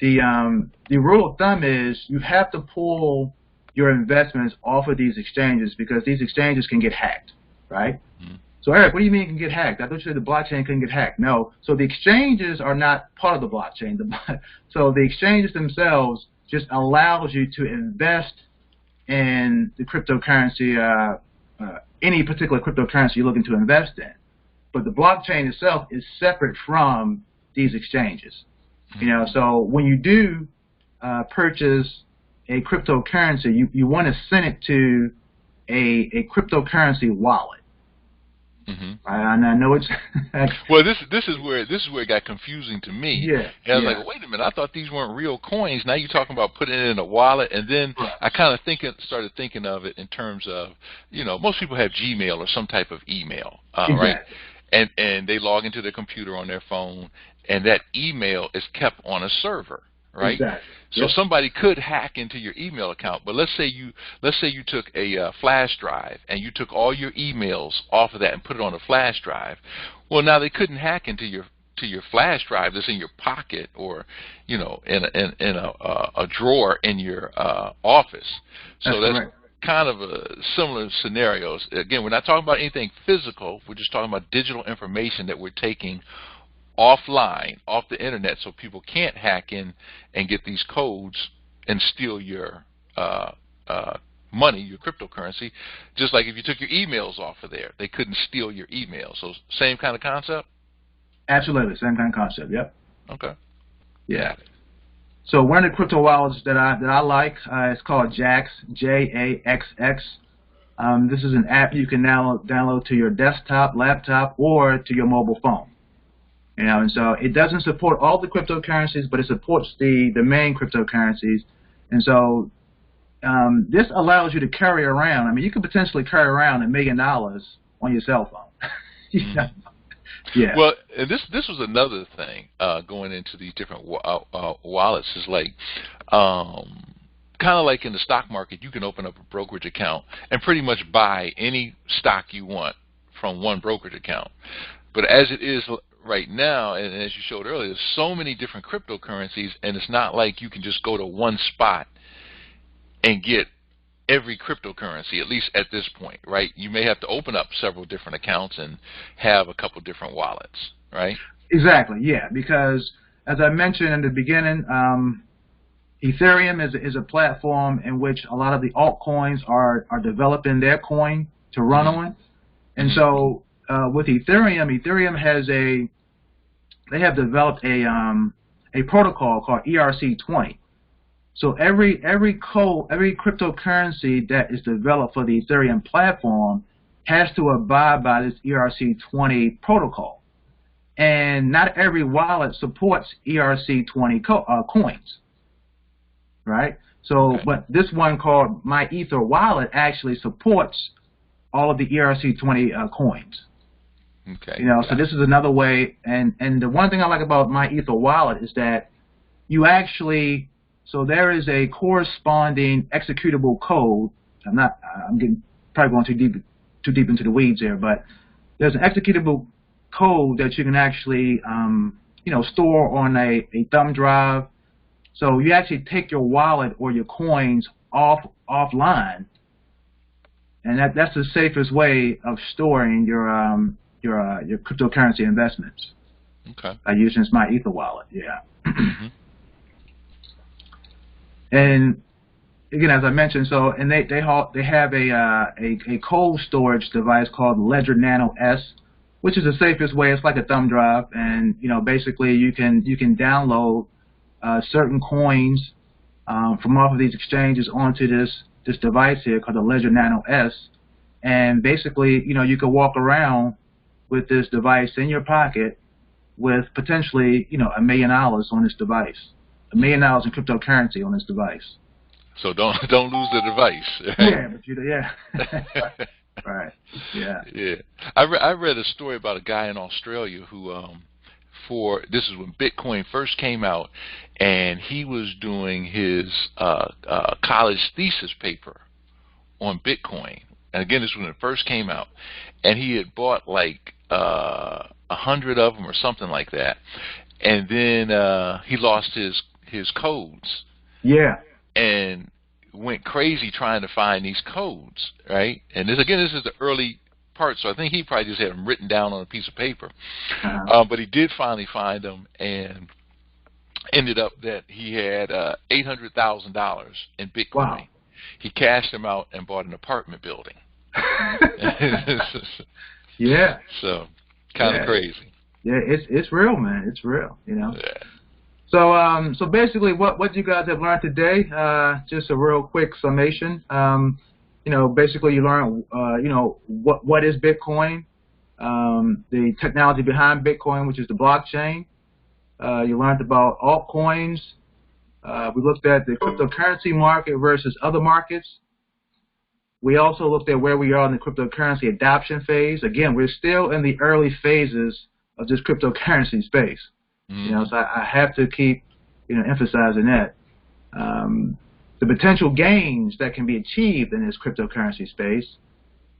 [SPEAKER 2] the rule of thumb is you have to pull your investments off of these exchanges, because these exchanges can get hacked, right? Mm-hmm. So Eric, what do you mean it can get hacked? I thought you said the blockchain couldn't get hacked. No. So the exchanges are not part of the blockchain. So the exchanges themselves just allows you to invest in the cryptocurrency, any particular cryptocurrency you're looking to invest in. But the blockchain itself is separate from these exchanges. You know, so when you do purchase a cryptocurrency, you want to send it to a cryptocurrency wallet. Mm-hmm. And I know it's
[SPEAKER 1] well. This is where it got confusing to me.
[SPEAKER 2] Yeah.
[SPEAKER 1] And I was like, wait a minute, I thought these weren't real coins. Now you're talking about putting it in a wallet, and then I kind of started thinking of it in terms of, you know, most people have Gmail or some type of email, right? And they log into their computer on their phone, and that email is kept on a server, right?
[SPEAKER 2] Exactly.
[SPEAKER 1] So somebody could hack into your email account, but let's say you took a flash drive and you took all your emails off of that and put it on a flash drive. Well, now they couldn't hack into your flash drive that's in your pocket, or, you know, in a drawer in your office. So that's kind of a similar scenarios. Again, we're not talking about anything physical. We're just talking about digital information that we're taking offline, off the internet, so people can't hack in and get these codes and steal your money, your cryptocurrency. Just like if you took your emails off of there, they couldn't steal your emails. So same kind of concept? Absolutely, same kind of concept. Yep. Okay.
[SPEAKER 2] Yeah. So one of the crypto wallets that I like is called Jaxx, Jaxx. This is an app you can now download to your desktop, laptop, or to your mobile phone. You know, and so it doesn't support all the cryptocurrencies, but it supports the main cryptocurrencies. And so this allows you to carry around. I mean, you could potentially carry around $1 million on your cell phone. You know? Yeah.
[SPEAKER 1] Well, and this was another thing going into these different wallets is like kind of like in the stock market, you can open up a brokerage account and pretty much buy any stock you want from one brokerage account. But as it is right now, and as you showed earlier, there's so many different cryptocurrencies, and it's not like you can just go to one spot and get every cryptocurrency, at least at this point, right? You may have to open up several different accounts and have a couple different wallets, right?
[SPEAKER 2] Exactly, yeah, because as I mentioned in the beginning, Ethereum is a platform in which a lot of the altcoins are developing their coin to run on. And so with Ethereum has they have developed a protocol called ERC-20. So every cryptocurrency that is developed for the Ethereum platform has to abide by this ERC-20 protocol. And not every wallet supports ERC-20 coins, right? So, but this one called My Ether Wallet actually supports all of the ERC-20 coins.
[SPEAKER 1] Okay.
[SPEAKER 2] You know, so this is another way, and the one thing I like about My Ether Wallet is that you actually, so there is a corresponding executable code. I'm getting probably going too deep into the weeds here, but there's an executable code that you can actually, you know, store on a thumb drive. So you actually take your wallet or your coins offline, and that's the safest way of storing your cryptocurrency investments.
[SPEAKER 1] Okay.
[SPEAKER 2] Using My Ether Wallet, yeah. And again, as I mentioned, and they have a cold storage device called Ledger Nano S, which is the safest way. It's like a thumb drive, and basically you can download certain coins from off of these exchanges onto this device here called the Ledger Nano S, and basically you can walk around with this device in your pocket with potentially $1 million on this device, $1 million in cryptocurrency on this device.
[SPEAKER 1] So don't lose the device.
[SPEAKER 2] Yeah, but right. Yeah.
[SPEAKER 1] Yeah. I read a story about a guy in Australia who this is when Bitcoin first came out, and he was doing his college thesis paper on Bitcoin. And again, this was when it first came out, and he had bought like 100 of them or something like that, and then he lost his codes.
[SPEAKER 2] Yeah.
[SPEAKER 1] And went crazy trying to find these codes, right? And this is the early part, so I think he probably just had them written down on a piece of paper. But he did finally find them, and ended up that he had $800,000 in Bitcoin.
[SPEAKER 2] Wow.
[SPEAKER 1] He cashed them out and bought an apartment building.
[SPEAKER 2] Yeah.
[SPEAKER 1] So kind of crazy.
[SPEAKER 2] Yeah, it's real, man. It's real,
[SPEAKER 1] Yeah.
[SPEAKER 2] So basically, what you guys have learned today, just a real quick summation. Basically you learn, what is Bitcoin, the technology behind Bitcoin, which is the blockchain. You learned about altcoins. We looked at the cryptocurrency market versus other markets. We also looked at where we are in the cryptocurrency adoption phase. Again, we're still in the early phases of this cryptocurrency space. So I have to keep, emphasizing that. The potential gains that can be achieved in this cryptocurrency space.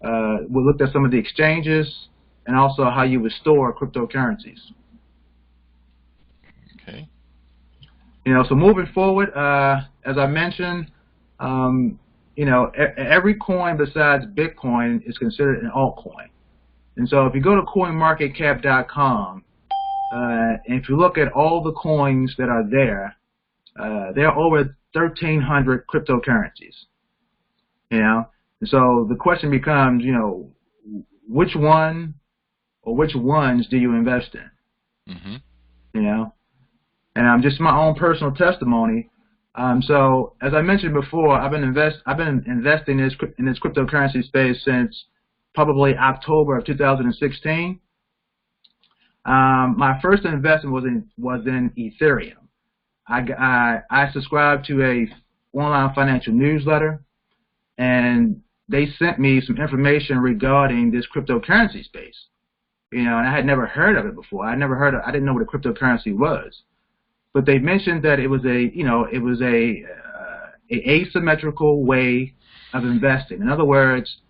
[SPEAKER 2] We looked at some of the exchanges and also how you would store cryptocurrencies.
[SPEAKER 1] Okay.
[SPEAKER 2] So moving forward, as I mentioned, every coin besides Bitcoin is considered an altcoin. And so if you go to coinmarketcap.com, and if you look at all the coins that are there are over 1,300 cryptocurrencies. And so the question becomes, which one or which ones do you invest in?
[SPEAKER 1] Mm-hmm.
[SPEAKER 2] And just my own personal testimony. So as I mentioned before, I've been investing in this cryptocurrency space since probably October of 2016. My first investment was in Ethereum. I subscribed to a online financial newsletter, and they sent me some information regarding this cryptocurrency space. And I had never heard of it before. I didn't know what a cryptocurrency was, but they mentioned that it was a asymmetrical way of investing. In other words,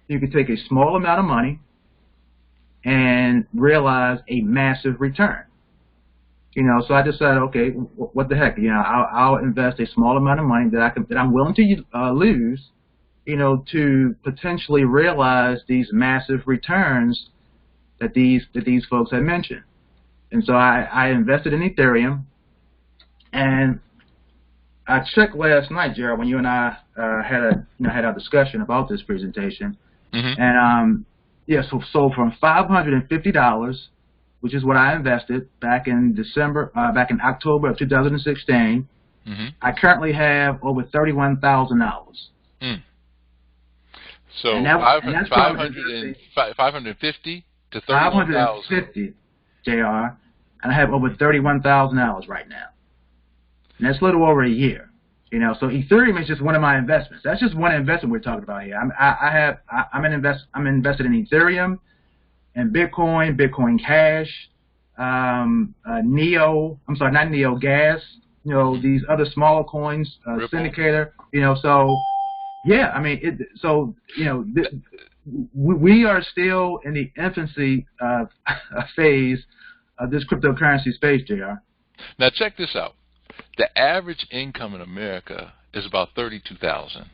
[SPEAKER 2] you could take a small amount of money and realize a massive return. So I decided, okay, what the heck? I'll invest a small amount of money that I'm willing to lose, to potentially realize these massive returns that these folks had mentioned. And so I invested in Ethereum, and I checked last night, Gerald, when you and I had our discussion about this presentation, and so from $550, which is what I invested back in October of 2016, I currently have over $31,000.
[SPEAKER 1] So
[SPEAKER 2] and that's
[SPEAKER 1] 550 to 31,000.
[SPEAKER 2] 550, JR, and I have over $31,000 right now. And that's a little over a year. So Ethereum is just one of my investments. That's just one investment we're talking about here. I'm invested in Ethereum and Bitcoin, Bitcoin Cash, Gas. These other smaller coins, Syndicator. So yeah, we are still in the infancy phase of this cryptocurrency space, JR.
[SPEAKER 1] Now check this out. The average income in America is about $32,000,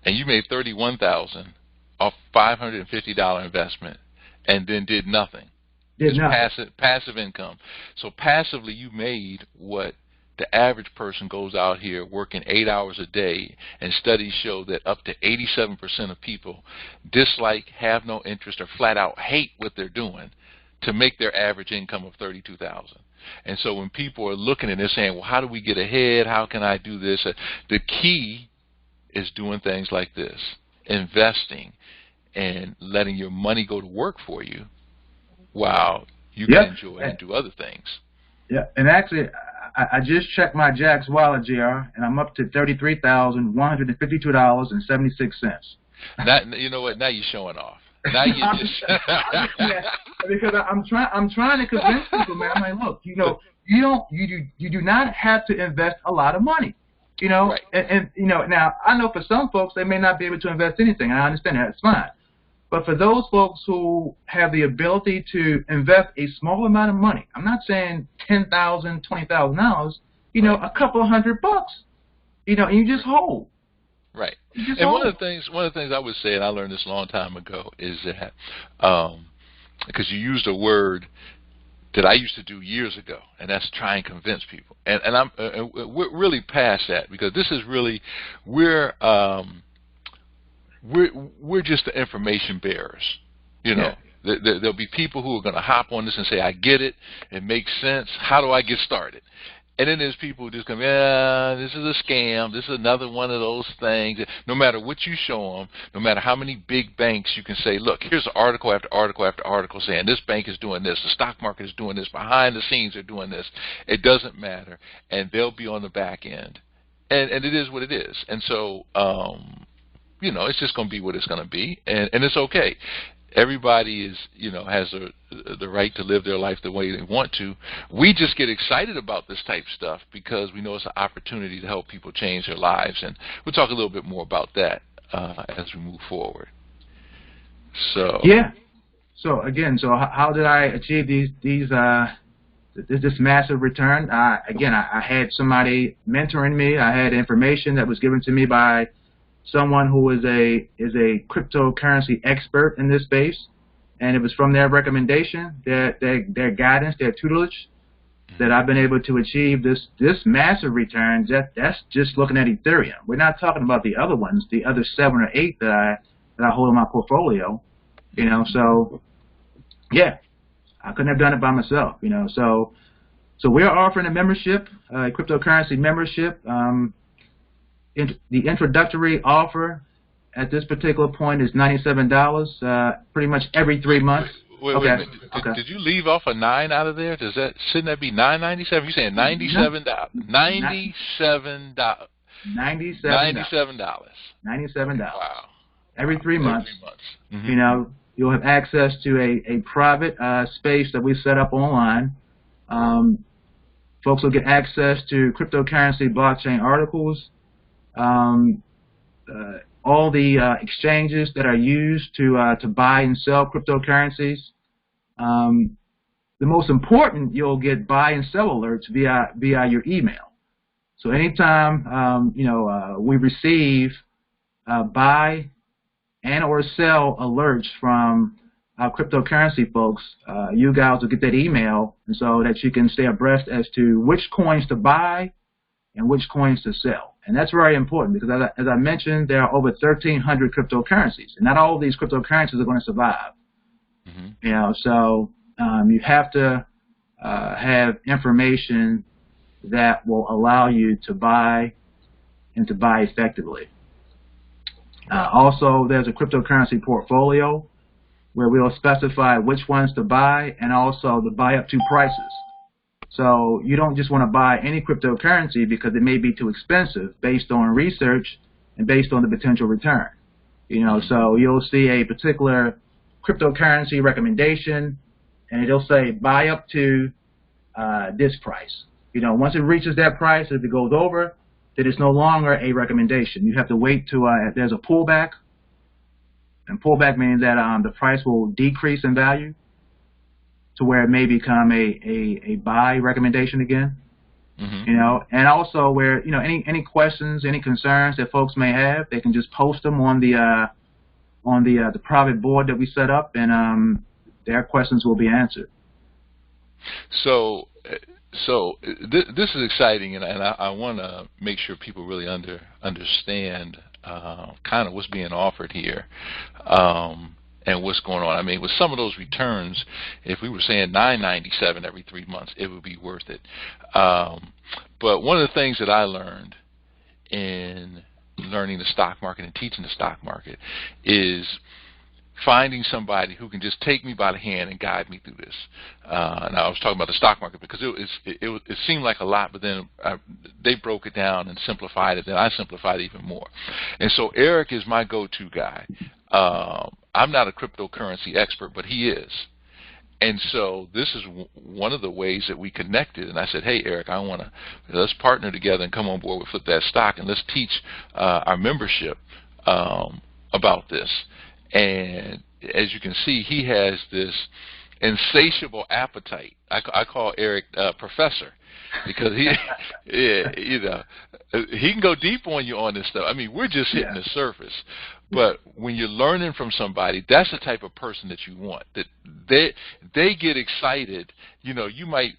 [SPEAKER 1] and you made $31,000 off $550 investment, and then did nothing. Passive income. So passively, you made what the the average person goes out here working 8 hours a day, and studies show that up to 87% of people dislike, have no interest, or flat out hate what they're doing to make their average income of $32,000. And so when people are looking and they're saying, well, how do we get ahead? How can I do this? The key is doing things like this, investing and letting your money go to work for you while you can enjoy and do other things.
[SPEAKER 2] Yeah, and actually, I just checked my Jaxx wallet, JR, and I'm up to $33,152.76.
[SPEAKER 1] Now, you know what? Now you're showing off. Now you just
[SPEAKER 2] because I'm trying to convince people, man. I'm like, look, you do not have to invest a lot of money,
[SPEAKER 1] right.
[SPEAKER 2] and now I know for some folks they may not be able to invest anything, and I understand that, it's fine. But for those folks who have the ability to invest a small amount of money, I'm not saying $10,000, $20,000, a couple $100, and you just hold.
[SPEAKER 1] Right. And one of the things I would say, and I learned this a long time ago, is that because you used a word that I used to do years ago, and that's try and convince people. And we're really past that, because this is really we're just the information bearers. There'll be people who are going to hop on this and say, I get it, it makes sense, how do I get started? And then there's people who just come, yeah, this is a scam, this is another one of those things. No matter what you show them, no matter how many big banks you can say, look, here's article after article after article saying this bank is doing this, the stock market is doing this, behind the scenes they're doing this. It doesn't matter, and they'll be on the back end. And it is what it is. And so, it's just going to be what it's going to be, and it's okay. Everybody is, has the right to live their life the way they want to. We just get excited about this type of stuff because we know it's an opportunity to help people change their lives, and we'll talk a little bit more about that as we move forward. So
[SPEAKER 2] yeah. So again, how did I achieve this massive return? Again, I had somebody mentoring me. I had information that was given to me by someone who is a cryptocurrency expert in this space, and it was from their recommendation, their guidance, their tutelage, that I've been able to achieve this massive return. That's just looking at Ethereum. We're not talking about the other ones, the other 7 or 8 that I hold in my portfolio. So yeah, I couldn't have done it by myself. So we're offering a membership, a cryptocurrency membership. The introductory offer at this particular point is $97, pretty much every 3 months.
[SPEAKER 1] Wait a minute. Did you leave off a 9 out of there? Shouldn't that be $9.97? You're saying $97. $97.
[SPEAKER 2] $97.
[SPEAKER 1] Wow.
[SPEAKER 2] Every 3 months.
[SPEAKER 1] Mm-hmm.
[SPEAKER 2] You'll have access to a private space that we set up online. Folks will get access to cryptocurrency blockchain articles. All the exchanges that are used to buy and sell cryptocurrencies. The most important, you'll get buy and sell alerts via your email. So anytime we receive buy and or sell alerts from our cryptocurrency folks, you guys will get that email, and so that you can stay abreast as to which coins to buy and which coins to sell. And that's very important because, as I mentioned, there are over 1,300 cryptocurrencies, and not all of these cryptocurrencies are going to survive. Mm-hmm. So you have to have information that will allow you to buy and to buy effectively. Also, there's a cryptocurrency portfolio where we'll specify which ones to buy and also the buy up to prices. So you don't just want to buy any cryptocurrency because it may be too expensive based on research and based on the potential return. So you'll see a particular cryptocurrency recommendation, and it'll say buy up to this price. Once it reaches that price, if it goes over, then it's no longer a recommendation. You have to wait till there's a pullback, and pullback means that the price will decrease in value to where it may become a buy recommendation again. Mm-hmm. And also where any questions, any concerns that folks may have, they can just post them on the private board that we set up, and their questions will be answered.
[SPEAKER 1] So So this is exciting, and I want to make sure people really understand kind of what's being offered here, and what's going on. I mean, with some of those returns, if we were saying $9.97 every 3 months, it would be worth it. But one of the things that I learned in learning the stock market and teaching the stock market is finding somebody who can just take me by the hand and guide me through this. And I was talking about the stock market because it seemed like a lot, but then they broke it down and simplified it, and I simplified it even more. And so Eric is my go-to guy. I'm not a cryptocurrency expert, but he is. And so this is one of the ways that we connected. And I said, hey, Eric, let's partner together and come on board with Flip That Stock, and let's teach our membership about this. And as you can see, he has this insatiable appetite. I call Eric Professor, because he can go deep on you on this stuff. I mean, we're just hitting the surface. But when you're learning from somebody, that's the type of person that you want. That they get excited. You might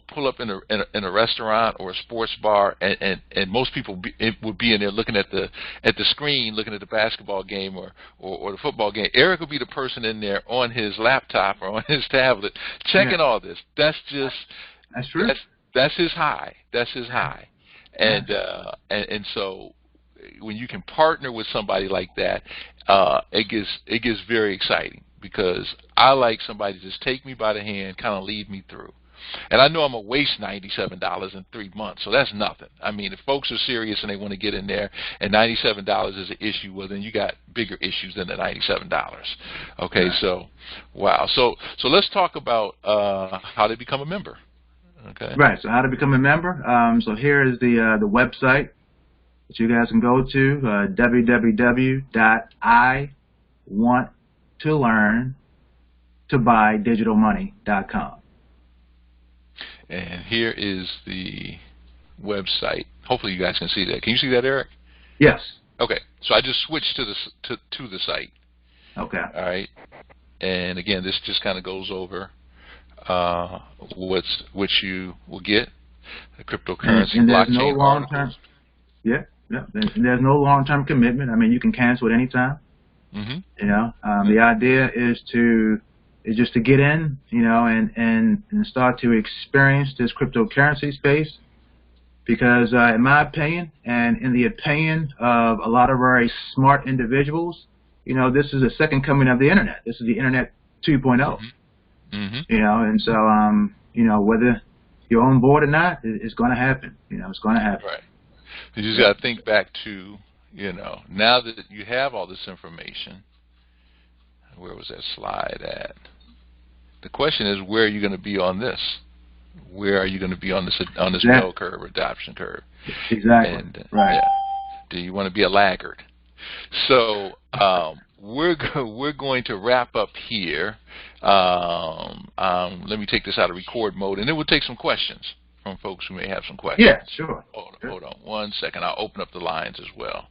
[SPEAKER 1] pull up in a restaurant or a sports bar, and most people would be in there looking at the screen, looking at the basketball game or the football game. Eric would be the person in there on his laptop or on his tablet checking all this. That's true. That's his high. That's his high. And so when you can partner with somebody like that, it gets very exciting, because I like somebody to just take me by the hand, kind of lead me through. And I know I'm going to waste $97 in 3 months, so that's nothing. I mean, if folks are serious and they want to get in there and $97 is an issue, well, then you got bigger issues than the $97. Okay, so, wow. So let's talk about how to become a member. Okay.
[SPEAKER 2] Right, so how to become a member. So here is the website that you guys can go to, www.iwanttolearntoBuyDigitalMoney.com.
[SPEAKER 1] And here is the website. Hopefully you guys can see that. Can you see that, Eric?
[SPEAKER 2] Yes.
[SPEAKER 1] Okay. So I just switched to the site.
[SPEAKER 2] Okay.
[SPEAKER 1] All right. And again, this just kind of goes over what you will get, the cryptocurrency,
[SPEAKER 2] and there's
[SPEAKER 1] blockchain
[SPEAKER 2] no long-term. Yeah. There's no long-term commitment. I mean, you can cancel at any time.
[SPEAKER 1] Mm-hmm.
[SPEAKER 2] The idea is just to get in, and start to experience this cryptocurrency space, because in my opinion, and in the opinion of a lot of very smart individuals, this is the second coming of the internet. This is the internet 2.0.
[SPEAKER 1] Mm-hmm.
[SPEAKER 2] And so whether you're on board or not, it's going to happen. It's going to happen.
[SPEAKER 1] Right. You just got to think back to, now that you have all this information. Where was that slide at? The question is, where are you going to be on this? Where are you going to be on this bell curve or adoption curve?
[SPEAKER 2] Exactly.
[SPEAKER 1] And,
[SPEAKER 2] right.
[SPEAKER 1] Yeah. Do you want to be a laggard? So we're going to wrap up here. Let me take this out of record mode, and then we'll take some questions from folks who may have some questions.
[SPEAKER 2] Yeah, sure.
[SPEAKER 1] Hold on 1 second. I'll open up the lines as well.